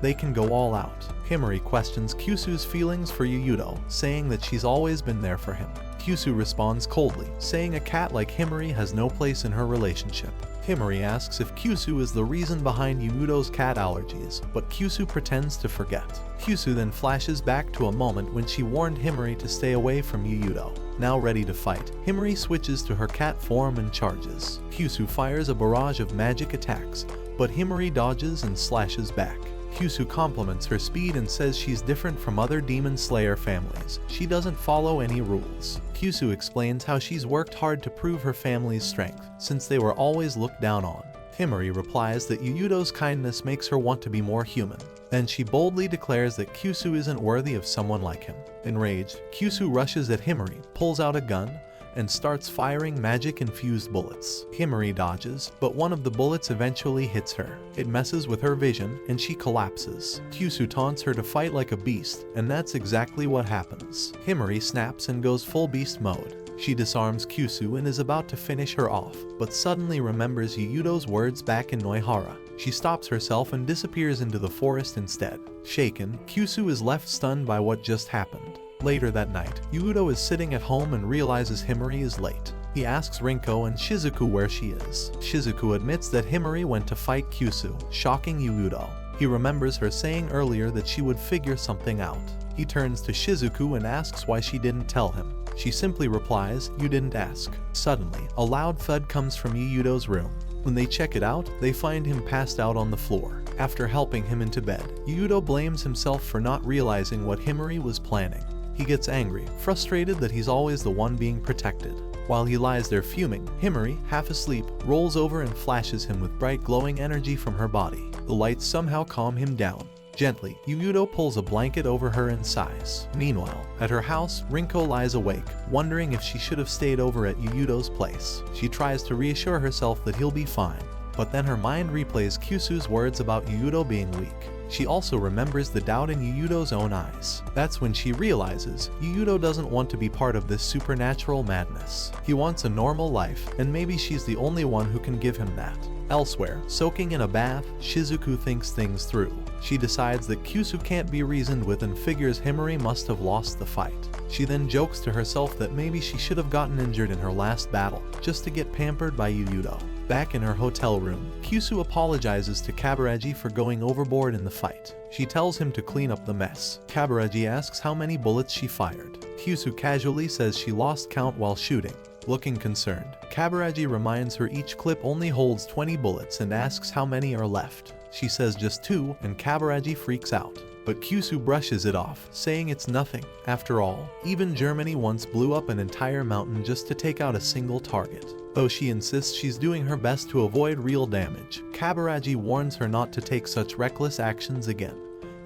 They can go all out. Himry questions Kisu's feelings for Yuuto, saying that she's always been there for him. Kisu responds coldly, saying a cat like Himry has no place in her relationship. Himry asks if Kisu is the reason behind Yuuto's cat allergies, but Kisu pretends to forget. Kisu then flashes back to a moment when she warned Himry to stay away from Yuuto. Now ready to fight, Himry switches to her cat form and charges. Kisu fires a barrage of magic attacks, but Himry dodges and slashes back. Kisu compliments her speed and says she's different from other demon slayer families. She doesn't follow any rules. Kisu explains how she's worked hard to prove her family's strength, since they were always looked down on. Himry replies that Yuuto's kindness makes her want to be more human. Then she boldly declares that Kisu isn't worthy of someone like him. Enraged, Kisu rushes at Himry, pulls out a gun, and starts firing magic-infused bullets. Himry dodges, but one of the bullets eventually hits her. It messes with her vision, and she collapses. Kisu taunts her to fight like a beast, and that's exactly what happens. Himry snaps and goes full beast mode. She disarms Kisu and is about to finish her off, but suddenly remembers Yuuto's words back in Noihara. She stops herself and disappears into the forest instead. Shaken, Kisu is left stunned by what just happened. Later that night, Yuuto is sitting at home and realizes Himry is late. He asks Rinko and Shizuku where she is. Shizuku admits that Himry went to fight Kisu, shocking Yuuto. He remembers her saying earlier that she would figure something out. He turns to Shizuku and asks why she didn't tell him. She simply replies, "You didn't ask." Suddenly, a loud thud comes from Yuuto's room. When they check it out, they find him passed out on the floor. After helping him into bed, Yuuto blames himself for not realizing what Himry was planning. He gets angry, frustrated that he's always the one being protected. While he lies there fuming, Himry, half asleep, rolls over and flashes him with bright glowing energy from her body. The lights somehow calm him down. Gently, Yuuto pulls a blanket over her and sighs. Meanwhile, at her house, Rinko lies awake, wondering if she should have stayed over at Yuuto's place. She tries to reassure herself that he'll be fine, but then her mind replays Kisu's words about Yuuto being weak. She also remembers the doubt in Yuuto's own eyes. That's when she realizes Yuuto doesn't want to be part of this supernatural madness. He wants a normal life, and maybe she's the only one who can give him that. Elsewhere, soaking in a bath, Shizuku thinks things through. She decides that Kisu can't be reasoned with and figures Himry must have lost the fight. She then jokes to herself that maybe she should have gotten injured in her last battle, just to get pampered by Yuuto. Back in her hotel room, Kisu apologizes to Kabareji for going overboard in the fight. She tells him to clean up the mess. Kabareji asks how many bullets she fired. Kisu casually says she lost count while shooting. Looking concerned, Kabareji reminds her each clip only holds 20 bullets and asks how many are left. She says just 2, and Kabareji freaks out. But Kisu brushes it off, saying it's nothing. After all, even Germany once blew up an entire mountain just to take out a single target. Though she insists she's doing her best to avoid real damage, Kabareji warns her not to take such reckless actions again,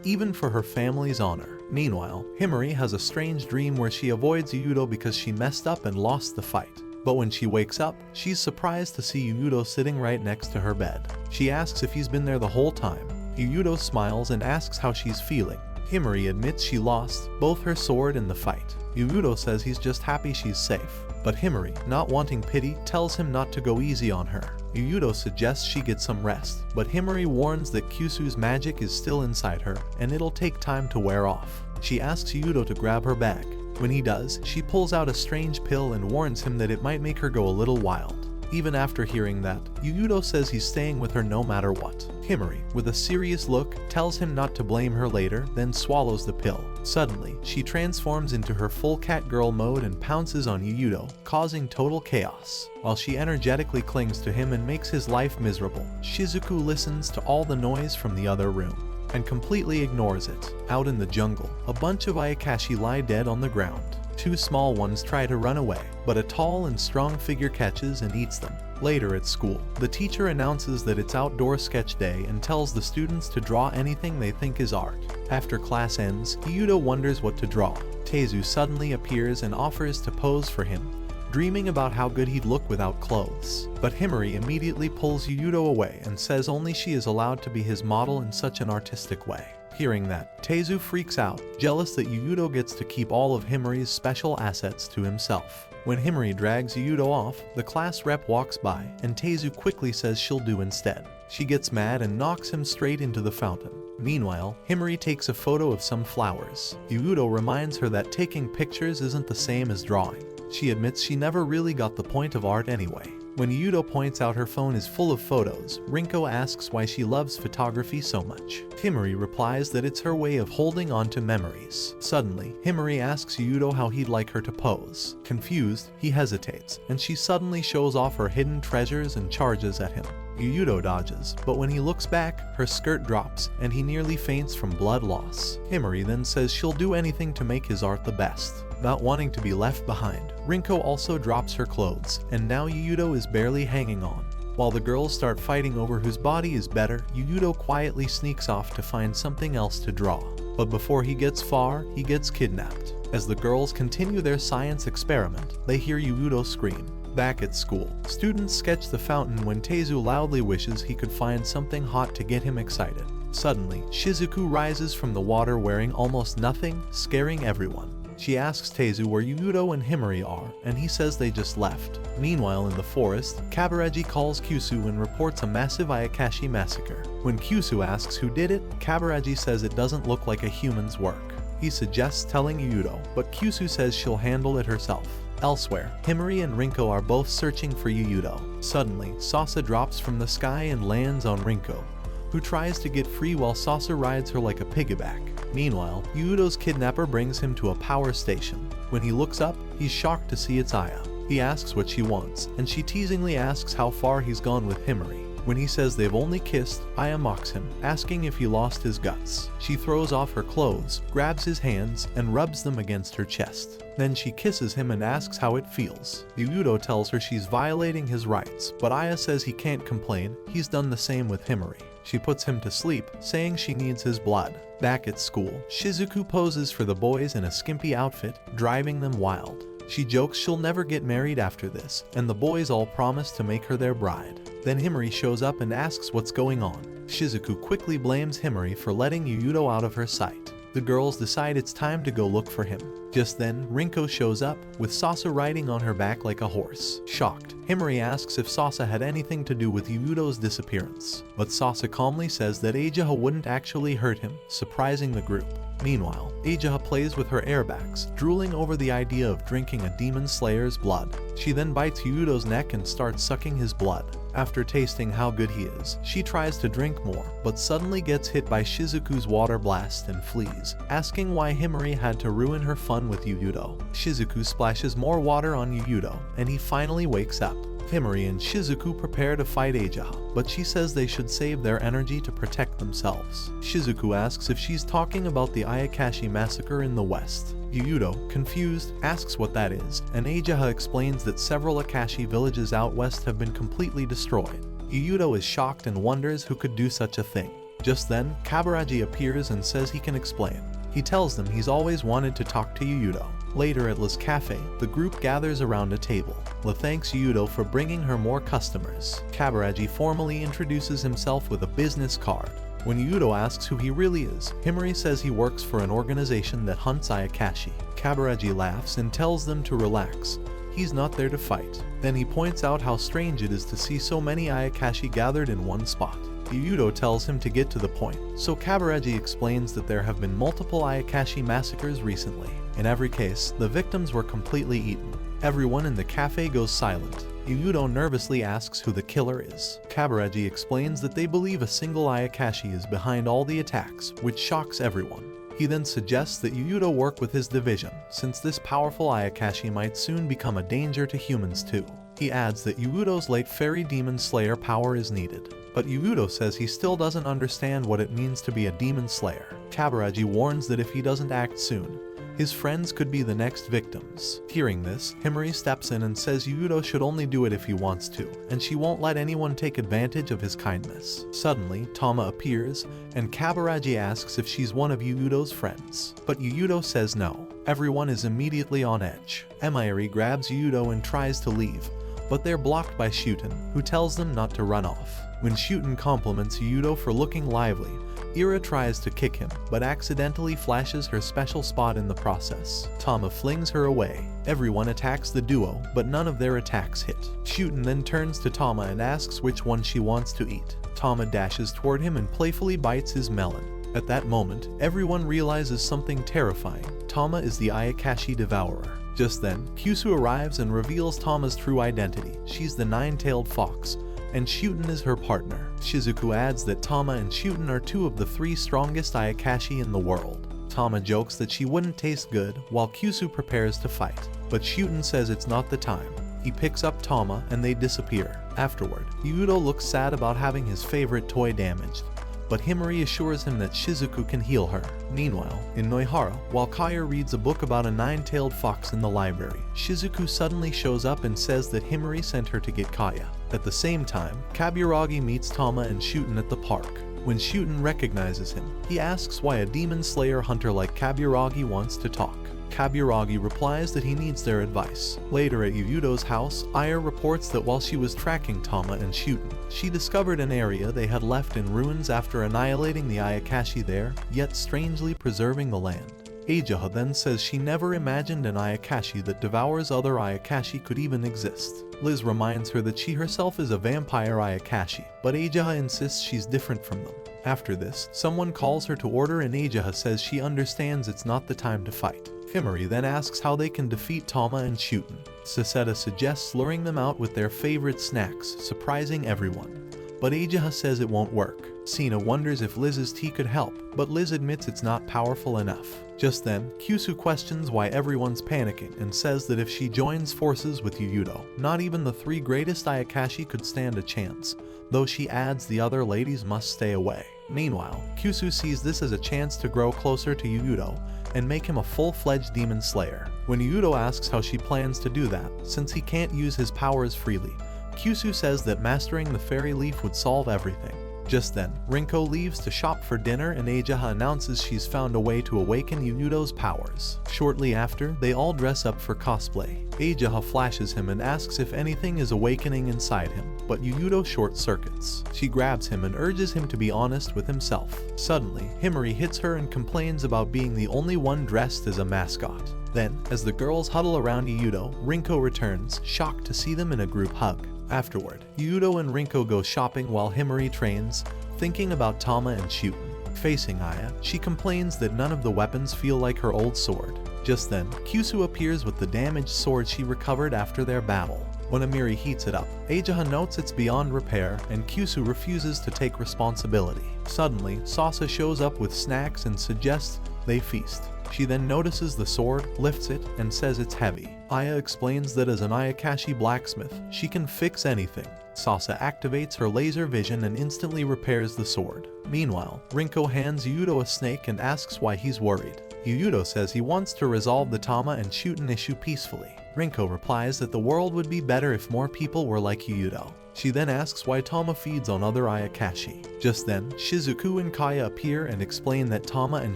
even for her family's honor. Meanwhile, Himry has a strange dream where she avoids Yuuto because she messed up and lost the fight. But when she wakes up, she's surprised to see Yuuto sitting right next to her bed. She asks if he's been there the whole time. Yuuto smiles and asks how she's feeling. Himry admits she lost both her sword and the fight. Yuuto says he's just happy she's safe. But Himry, not wanting pity, tells him not to go easy on her. Yuuto suggests she get some rest, but Himry warns that Kisu's magic is still inside her, and it'll take time to wear off. She asks Yuuto to grab her bag. When he does, she pulls out a strange pill and warns him that it might make her go a little wild. Even after hearing that, Yuuto says he's staying with her no matter what. Himry, with a serious look, tells him not to blame her later, then swallows the pill. Suddenly, she transforms into her full catgirl mode and pounces on Yuuto, causing total chaos. While she energetically clings to him and makes his life miserable, Shizuku listens to all the noise from the other room and completely ignores it. Out in the jungle, a bunch of Ayakashi lie dead on the ground. 2 small ones try to run away, but a tall and strong figure catches and eats them. Later at school, the teacher announces that it's outdoor sketch day and tells the students to draw anything they think is art. After class ends, Yuuto wonders what to draw. Teizu suddenly appears and offers to pose for him, dreaming about how good he'd look without clothes. But Himry immediately pulls Yuuto away and says only she is allowed to be his model in such an artistic way. Hearing that, Teizu freaks out, jealous that Yuuto gets to keep all of Himry's special assets to himself. When Himry drags Yuuto off, the class rep walks by, and Teizu quickly says she'll do instead. She gets mad and knocks him straight into the fountain. Meanwhile, Himry takes a photo of some flowers. Yuuto reminds her that taking pictures isn't the same as drawing. She admits she never really got the point of art anyway. When Yuuto points out her phone is full of photos, Rinko asks why she loves photography so much. Himry replies that it's her way of holding on to memories. Suddenly, Himry asks Yuuto how he'd like her to pose. Confused, he hesitates, and she suddenly shows off her hidden treasures and charges at him. Yuuto dodges, but when he looks back, her skirt drops, and he nearly faints from blood loss. Himry then says she'll do anything to make his art the best, not wanting to be left behind. Rinko also drops her clothes, and now Yuuto is barely hanging on. While the girls start fighting over whose body is better, Yuuto quietly sneaks off to find something else to draw. But before he gets far, he gets kidnapped. As the girls continue their science experiment, they hear Yuuto scream. Back at school, students sketch the fountain when Teizu loudly wishes he could find something hot to get him excited. Suddenly, Shizuku rises from the water wearing almost nothing, scaring everyone. She asks Teizu where Yuuto and Himry are, and he says they just left. Meanwhile in the forest, Kabareji calls Kisu and reports a massive Ayakashi massacre. When Kisu asks who did it, Kabareji says it doesn't look like a human's work. He suggests telling Yuuto, but Kisu says she'll handle it herself. Elsewhere, Himry and Rinko are both searching for Yuuto. Suddenly, Sasa drops from the sky and lands on Rinko. who tries to get free while Sasa rides her like a piggyback. Meanwhile, Yuuto's kidnapper brings him to a power station. When he looks up, he's shocked to see it's Aya. He asks what she wants, and she teasingly asks how far he's gone with Himry. When he says they've only kissed, Aya mocks him, asking if he lost his guts. She throws off her clothes, grabs his hands, and rubs them against her chest. Then she kisses him and asks how it feels. Yuuto tells her she's violating his rights, but Aya says he can't complain, he's done the same with Himry. She puts him to sleep, saying she needs his blood. Back at school, Shizuku poses for the boys in a skimpy outfit, driving them wild. She jokes she'll never get married after this, and the boys all promise to make her their bride. Then Himry shows up and asks what's going on. Shizuku quickly blames Himry for letting Yuuto out of her sight. The girls decide it's time to go look for him. Just then, Rinko shows up, with Sasa riding on her back like a horse. Shocked, Himry asks if Sasa had anything to do with Yuuto's disappearance. But Sasa calmly says that Ayakashi wouldn't actually hurt him, surprising the group. Meanwhile, Ayakashi plays with her airbags, drooling over the idea of drinking a demon slayer's blood. She then bites Yuuto's neck and starts sucking his blood. After tasting how good he is, she tries to drink more, but suddenly gets hit by Shizuku's water blast and flees, asking why Himry had to ruin her fun with Yuuto. Shizuku splashes more water on Yuuto, and he finally wakes up. Himry and Shizuku prepare to fight Ayakashi, but she says they should save their energy to protect themselves. Shizuku asks if she's talking about the Ayakashi massacre in the west. Yuuto, confused, asks what that is, and Ayakashi explains that several Akashi villages out west have been completely destroyed. Yuuto is shocked and wonders who could do such a thing. Just then, Kabaraji appears and says he can explain. He tells them he's always wanted to talk to Yuuto. Later at Liz Cafe, the group gathers around a table. La thanks Yuuto for bringing her more customers. Kabaraji formally introduces himself with a business card. When Yuuto asks who he really is, Himry says he works for an organization that hunts Ayakashi. Kabaraji laughs and tells them to relax. He's not there to fight. Then he points out how strange it is to see so many Ayakashi gathered in one spot. Yuuto tells him to get to the point, so Kabaraji explains that there have been multiple Ayakashi massacres recently. In every case, the victims were completely eaten. Everyone in the cafe goes silent. Yuuto nervously asks who the killer is. Kabaraji explains that they believe a single Ayakashi is behind all the attacks, which shocks everyone. He then suggests that Yuuto work with his division, since this powerful Ayakashi might soon become a danger to humans too. He adds that Yuuto's late fairy demon slayer power is needed. But Yuuto says he still doesn't understand what it means to be a demon slayer. Kabaraji warns that if he doesn't act soon, his friends could be the next victims. Hearing this, Himry steps in and says Yuuto should only do it if he wants to, and she won't let anyone take advantage of his kindness. Suddenly, Tama appears, and Kabaraji asks if she's one of Yuuto's friends. But Yuuto says no. Everyone is immediately on edge. Himry grabs Yuuto and tries to leave, but they're blocked by Shuten, who tells them not to run off. When Shuten compliments Yuuto for looking lively, Ira tries to kick him, but accidentally flashes her special spot in the process. Tama flings her away. Everyone attacks the duo, but none of their attacks hit. Shuten then turns to Tama and asks which one she wants to eat. Tama dashes toward him and playfully bites his melon. At that moment, everyone realizes something terrifying. Tama is the Ayakashi devourer. Just then, Kisu arrives and reveals Tama's true identity. She's the nine-tailed fox, and Shuten is her partner. Shizuku adds that Tama and Shuten are two of the three strongest Ayakashi in the world. Tama jokes that she wouldn't taste good, while Kisu prepares to fight. But Shuten says it's not the time. He picks up Tama and they disappear. Afterward, Yuuto looks sad about having his favorite toy damaged, but Himry assures him that Shizuku can heal her. Meanwhile, in Noihara, while Kaya reads a book about a nine-tailed fox in the library, Shizuku suddenly shows up and says that Himry sent her to get Kaya. At the same time, Kaburagi meets Tama and Shuten at the park. When Shuten recognizes him, he asks why a demon slayer hunter like Kaburagi wants to talk. Kaburagi replies that he needs their advice. Later at Yuuto's house, Aya reports that while she was tracking Tama and Shuten, she discovered an area they had left in ruins after annihilating the Ayakashi there, yet strangely preserving the land. Ayakashi then says she never imagined an Ayakashi that devours other Ayakashi could even exist. Liz reminds her that she herself is a vampire Ayakashi, but Ayakashi insists she's different from them. After this, someone calls her to order and Ayakashi says she understands it's not the time to fight. Himry then asks how they can defeat Tama and Shuten. Saseta suggests luring them out with their favorite snacks, surprising everyone. But Ayakashi says it won't work. Sina wonders if Lizz's tea could help, but Liz admits it's not powerful enough. Just then, Kisu questions why everyone's panicking and says that if she joins forces with Yuuto, not even the 3 greatest Ayakashi could stand a chance, though she adds the other ladies must stay away. Meanwhile, Kisu sees this as a chance to grow closer to Yuuto and make him a full-fledged demon slayer. When Yuuto asks how she plans to do that, since he can't use his powers freely, Kisu says that mastering the fairy leaf would solve everything. Just then, Rinko leaves to shop for dinner and Ayakashi announces she's found a way to awaken Yuuto's powers. Shortly after, they all dress up for cosplay. Ayakashi flashes him and asks if anything is awakening inside him, but Yuuto short-circuits. She grabs him and urges him to be honest with himself. Suddenly, Himry hits her and complains about being the only one dressed as a mascot. Then, as the girls huddle around Yuuto, Rinko returns, shocked to see them in a group hug. Afterward, Yuuto and Rinko go shopping while Himry trains, thinking about Tama and Shuten. Facing Aya, she complains that none of the weapons feel like her old sword. Just then, Kisu appears with the damaged sword she recovered after their battle. When Himry heats it up, Ayakashi notes it's beyond repair and Kisu refuses to take responsibility. Suddenly, Sasa shows up with snacks and suggests they feast. She then notices the sword, lifts it, and says it's heavy. Aya explains that as an Ayakashi blacksmith, she can fix anything. Sasa activates her laser vision and instantly repairs the sword. Meanwhile, Rinko hands Yuuto a snake and asks why he's worried. Yuuto says he wants to resolve the Tama and Shuten issue peacefully. Rinko replies that the world would be better if more people were like Yuuto. She then asks why Tama feeds on other Ayakashi. Just then, Shizuku and Kaya appear and explain that Tama and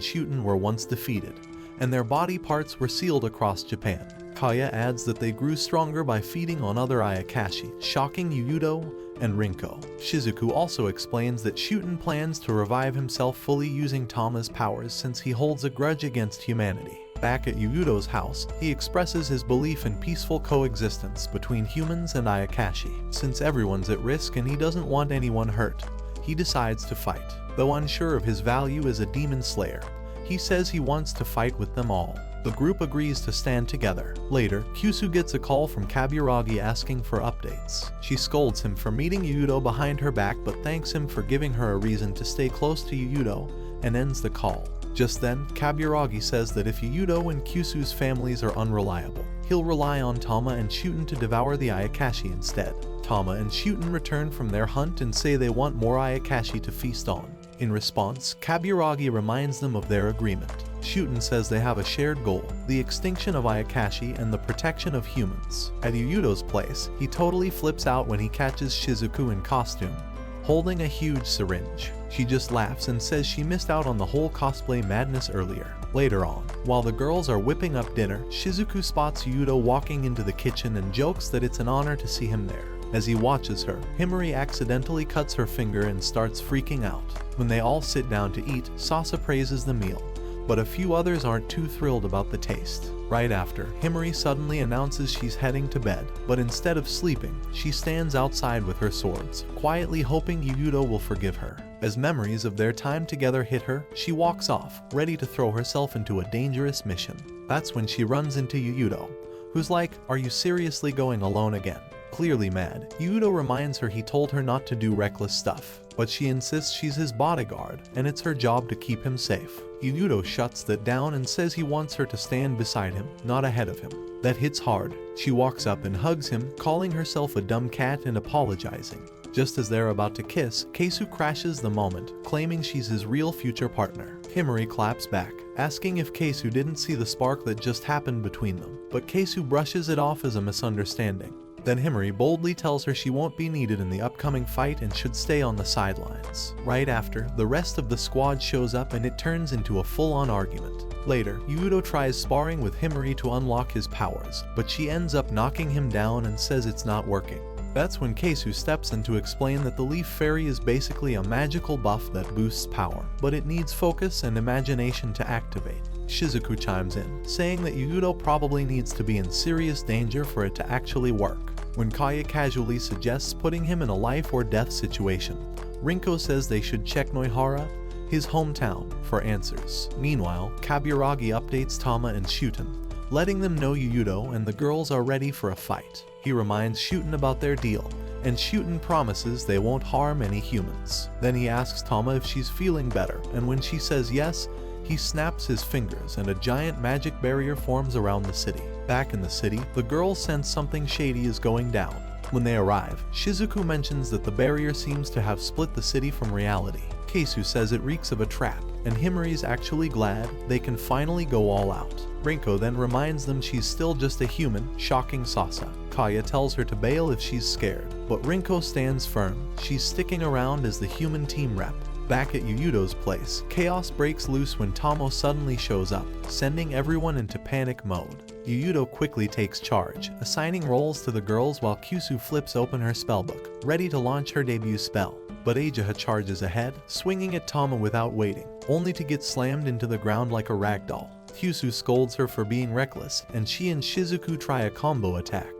Shuten were once defeated, and their body parts were sealed across Japan. Kaya adds that they grew stronger by feeding on other Ayakashi, shocking Yuuto and Rinko. Shizuku also explains that Shuten plans to revive himself fully using Tama's powers since he holds a grudge against humanity. Back at Yuuto's house, he expresses his belief in peaceful coexistence between humans and Ayakashi. Since everyone's at risk and he doesn't want anyone hurt, he decides to fight. Though unsure of his value as a demon slayer, he says he wants to fight with them all. The group agrees to stand together. Later, Kisu gets a call from Kaburagi asking for updates. She scolds him for meeting Yuuto behind her back but thanks him for giving her a reason to stay close to Yuuto and ends the call. Just then, Kaburagi says that if Yuuto and Kisu's families are unreliable, he'll rely on Tama and Shuten to devour the Ayakashi instead. Tama and Shuten return from their hunt and say they want more Ayakashi to feast on. In response, Kaburagi reminds them of their agreement. Shuten says they have a shared goal, the extinction of Ayakashi and the protection of humans. At Yuuto's place, he totally flips out when he catches Shizuku in costume, holding a huge syringe. She just laughs and says she missed out on the whole cosplay madness earlier. Later on, while the girls are whipping up dinner, Shizuku spots Yuuto walking into the kitchen and jokes that it's an honor to see him there. As he watches her, Himry accidentally cuts her finger and starts freaking out. When they all sit down to eat, Sasa praises the meal, but a few others aren't too thrilled about the taste. Right after, Himry suddenly announces she's heading to bed, but instead of sleeping, she stands outside with her swords, quietly hoping Yuuto will forgive her. As memories of their time together hit her, she walks off, ready to throw herself into a dangerous mission. That's when she runs into Yuuto, who's like, "Are you seriously going alone again?" Clearly mad, Yuuto reminds her he told her not to do reckless stuff, but she insists she's his bodyguard, and it's her job to keep him safe. Yuuto shuts that down and says he wants her to stand beside him, not ahead of him. That hits hard. She walks up and hugs him, calling herself a dumb cat and apologizing. Just as they're about to kiss, Kisu crashes the moment, claiming she's his real future partner. Himry claps back, asking if Kisu didn't see the spark that just happened between them, but Kisu brushes it off as a misunderstanding. Then Himry boldly tells her she won't be needed in the upcoming fight and should stay on the sidelines. Right after, the rest of the squad shows up and it turns into a full-on argument. Later, Yuuto tries sparring with Himry to unlock his powers, but she ends up knocking him down and says it's not working. That's when Kisu steps in to explain that the Leaf Fairy is basically a magical buff that boosts power, but it needs focus and imagination to activate. Shizuku chimes in, saying that Yuuto probably needs to be in serious danger for it to actually work. When Kaya casually suggests putting him in a life or death situation, Rinko says they should check Noihara, his hometown, for answers. Meanwhile, Kaburagi updates Tama and Shuten, letting them know Yuuto and the girls are ready for a fight. He reminds Shuten about their deal and Shuten promises they won't harm any humans. Then he asks Tama if she's feeling better, and when she says yes, he snaps his fingers and a giant magic barrier forms around the city. Back in the city, the girls sense something shady is going down. When they arrive, Shizuku mentions that the barrier seems to have split the city from reality. Kisu says it reeks of a trap, and Himry's actually glad they can finally go all out. Rinko then reminds them she's still just a human, shocking Sasa. Kaya tells her to bail if she's scared, but Rinko stands firm. She's sticking around as the human team rep. Back at Yuuto's place, chaos breaks loose when Tomo suddenly shows up, sending everyone into panic mode. Yuuto quickly takes charge, assigning roles to the girls while Kisu flips open her spellbook, ready to launch her debut spell. But Ajaha charges ahead, swinging at Tomo without waiting, only to get slammed into the ground like a ragdoll. Kisu scolds her for being reckless, and she and Shizuku try a combo attack,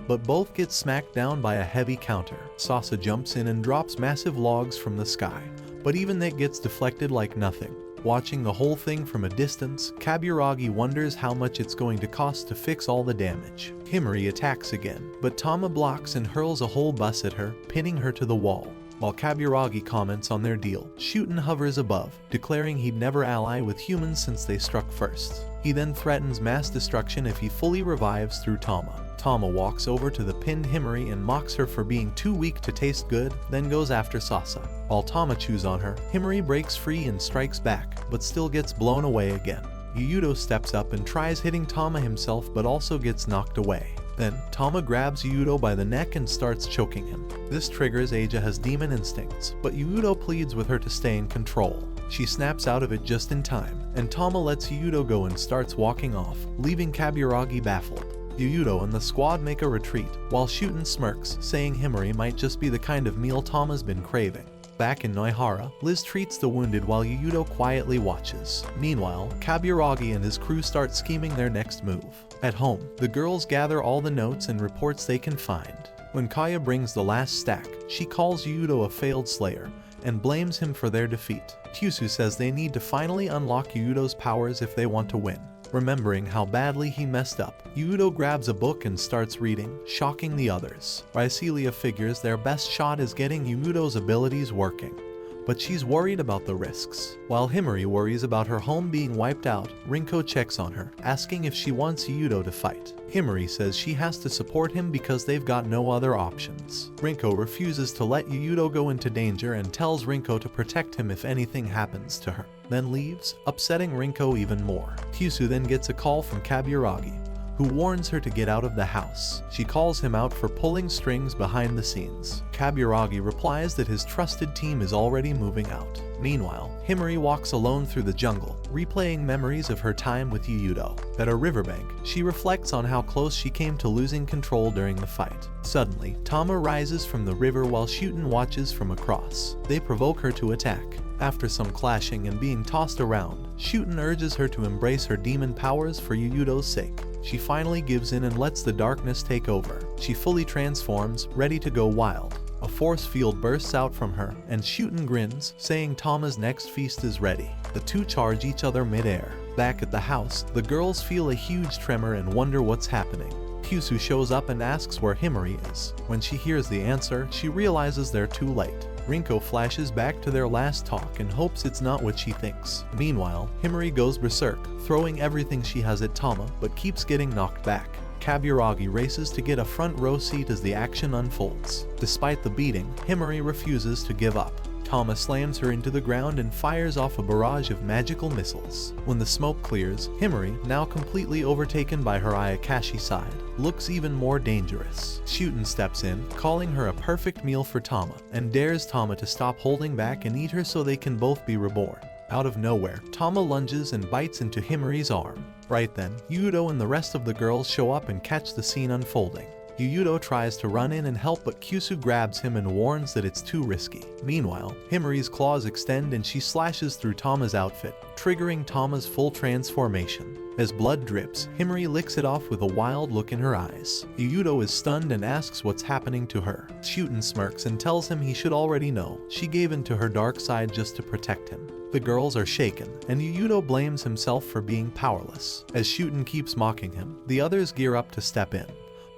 but both get smacked down by a heavy counter. Sasa jumps in and drops massive logs from the sky, but even that gets deflected like nothing. Watching the whole thing from a distance, Kaburagi wonders how much it's going to cost to fix all the damage. Himry attacks again, but Tama blocks and hurls a whole bus at her, pinning her to the wall. While Kaburagi comments on their deal, Shuten hovers above, declaring he'd never ally with humans since they struck first. He then threatens mass destruction if he fully revives through Tama. Tama walks over to the pinned Himry and mocks her for being too weak to taste good, then goes after Sasa. While Tama chews on her, Himry breaks free and strikes back, but still gets blown away again. Yuuto steps up and tries hitting Tama himself but also gets knocked away. Then, Tama grabs Yuuto by the neck and starts choking him. This triggers Ajaha's demon instincts, but Yuuto pleads with her to stay in control. She snaps out of it just in time, and Tama lets Yuuto go and starts walking off, leaving Kaburagi baffled. Yuuto and the squad make a retreat, while Shuten smirks, saying Himry might just be the kind of meal Tama's been craving. Back in Noihara, Rizz treats the wounded while Yuuto quietly watches. Meanwhile, Kaburagi and his crew start scheming their next move. At home, the girls gather all the notes and reports they can find. When Kaya brings the last stack, she calls Yuuto a failed slayer and blames him for their defeat. Kisu says they need to finally unlock Yuuto's powers if they want to win. Remembering how badly he messed up, Yuuto grabs a book and starts reading, shocking the others. Raicelia figures their best shot is getting Yuuto's abilities working, but she's worried about the risks. While Himry worries about her home being wiped out, Rinko checks on her, asking if she wants Yuuto to fight. Himry says she has to support him because they've got no other options. Rinko refuses to let Yuuto go into danger and tells Rinko to protect him if anything happens to her, then leaves, upsetting Rinko even more. Kisu then gets a call from Kaburagi, who warns her to get out of the house. She calls him out for pulling strings behind the scenes. Kaburagi replies that his trusted team is already moving out. Meanwhile, Himry walks alone through the jungle, replaying memories of her time with Yuuto. At a riverbank, she reflects on how close she came to losing control during the fight. Suddenly, Tama rises from the river while Shuten watches from across. They provoke her to attack. After some clashing and being tossed around, Shuten urges her to embrace her demon powers for Yuuto's sake. She finally gives in and lets the darkness take over. She fully transforms, ready to go wild. A force field bursts out from her, and Shuten grins, saying Tama's next feast is ready. The two charge each other mid-air. Back at the house, the girls feel a huge tremor and wonder what's happening. Kisu shows up and asks where Himry is. When she hears the answer, she realizes they're too late. Rinko flashes back to their last talk and hopes it's not what she thinks. Meanwhile, Himry goes berserk, throwing everything she has at Tama, but keeps getting knocked back. Kaburagi races to get a front row seat as the action unfolds. Despite the beating, Himry refuses to give up. Tama slams her into the ground and fires off a barrage of magical missiles. When the smoke clears, Himry, now completely overtaken by her Ayakashi side, looks even more dangerous. Shuten steps in, calling her a perfect meal for Tama, and dares Tama to stop holding back and eat her so they can both be reborn. Out of nowhere, Tama lunges and bites into Himry's arm. Right then, Yuuto and the rest of the girls show up and catch the scene unfolding. Yuuto tries to run in and help, but Kisu grabs him and warns that it's too risky. Meanwhile, Himry's claws extend and she slashes through Tama's outfit, triggering Tama's full transformation. As blood drips, Himry licks it off with a wild look in her eyes. Yuuto is stunned and asks what's happening to her. Shuten smirks and tells him he should already know. She gave in to her dark side just to protect him. The girls are shaken, and Yuuto blames himself for being powerless. As Shuten keeps mocking him, the others gear up to step in.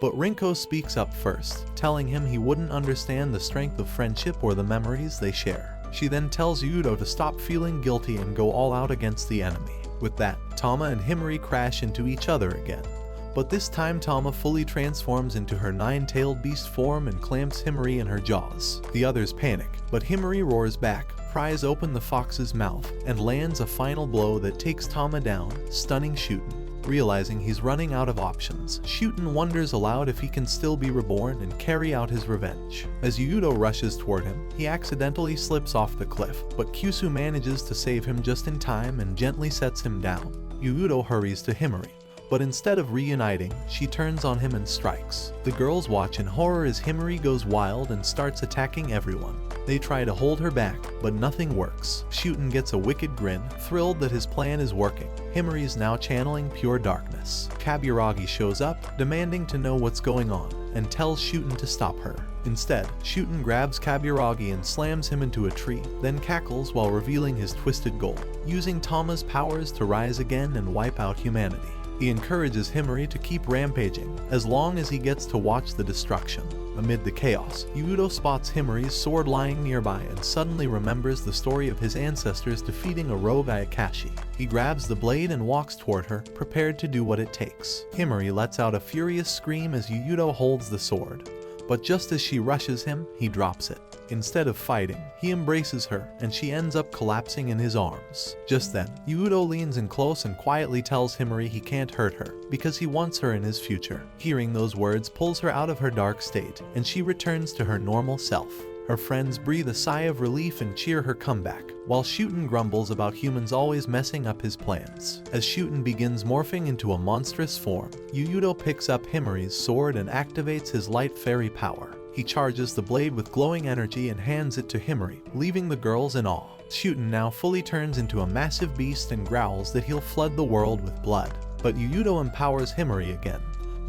But Rinko speaks up first, telling him he wouldn't understand the strength of friendship or the memories they share. She then tells Yuuto to stop feeling guilty and go all out against the enemy. With that, Tama and Himry crash into each other again. But this time Tama fully transforms into her nine-tailed beast form and clamps Himry in her jaws. The others panic, but Himry roars back, pries open the fox's mouth, and lands a final blow that takes Tama down, stunning Shuten. Realizing he's running out of options, Shuten wonders aloud if he can still be reborn and carry out his revenge. As Yuuto rushes toward him, he accidentally slips off the cliff, but Kisu manages to save him just in time and gently sets him down. Yuuto hurries to Himry, but instead of reuniting, she turns on him and strikes. The girls watch in horror as Himry goes wild and starts attacking everyone. They try to hold her back, but nothing works. Shuten gets a wicked grin, thrilled that his plan is working. Himry is now channeling pure darkness. Kaburagi shows up, demanding to know what's going on, and tells Shuten to stop her. Instead, Shuten grabs Kaburagi and slams him into a tree, then cackles while revealing his twisted goal, using Tama's powers to rise again and wipe out humanity. He encourages Himry to keep rampaging, as long as he gets to watch the destruction. Amid the chaos, Yuuto spots Himry's sword lying nearby and suddenly remembers the story of his ancestors defeating a rogue Ayakashi. He grabs the blade and walks toward her, prepared to do what it takes. Himry lets out a furious scream as Yuuto holds the sword, but just as she rushes him, he drops it. Instead of fighting, he embraces her, and she ends up collapsing in his arms. Just then, Yuuto leans in close and quietly tells Himry he can't hurt her, because he wants her in his future. Hearing those words pulls her out of her dark state, and she returns to her normal self. Her friends breathe a sigh of relief and cheer her comeback, while Shuten grumbles about humans always messing up his plans. As Shuten begins morphing into a monstrous form, Yuuto picks up Himry's sword and activates his light fairy power. He charges the blade with glowing energy and hands it to Himry, leaving the girls in awe. Shuten now fully turns into a massive beast and growls that he'll flood the world with blood. But Yuuto empowers Himry again,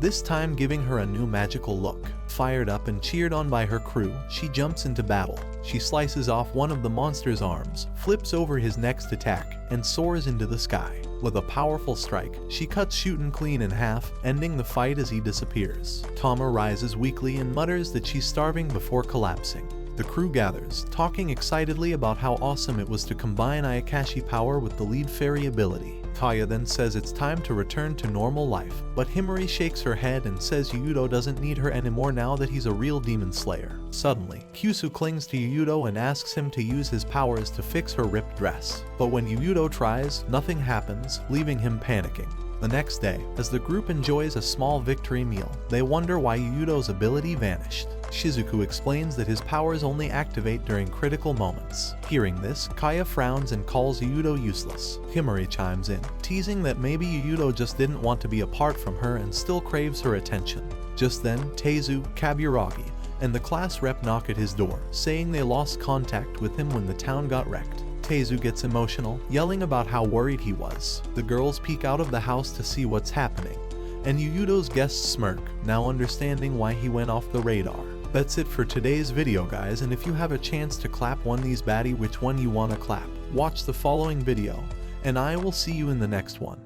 this time giving her a new magical look. Fired up and cheered on by her crew, she jumps into battle. She slices off one of the monster's arms, flips over his next attack, and soars into the sky. With a powerful strike, she cuts Shuten clean in half, ending the fight as he disappears. Tama rises weakly and mutters that she's starving before collapsing. The crew gathers, talking excitedly about how awesome it was to combine Ayakashi power with the lead fairy ability. Kaya then says it's time to return to normal life, but Himry shakes her head and says Yuuto doesn't need her anymore now that he's a real demon slayer. Suddenly, Kisu clings to Yuuto and asks him to use his powers to fix her ripped dress. But when Yuuto tries, nothing happens, leaving him panicking. The next day, as the group enjoys a small victory meal, they wonder why Yuuto's ability vanished. Shizuku explains that his powers only activate during critical moments. Hearing this, Kaya frowns and calls Yuuto useless. Himry chimes in, teasing that maybe Yuuto just didn't want to be apart from her and still craves her attention. Just then, Teizu, Kaburagi, and the class rep knock at his door, saying they lost contact with him when the town got wrecked. Teizu gets emotional, yelling about how worried he was. The girls peek out of the house to see what's happening, and Yuuto's guests smirk, now understanding why he went off the radar. That's it for today's video, guys, and if you have a chance to clap one these baddie, which one you wanna clap, watch the following video, and I will see you in the next one.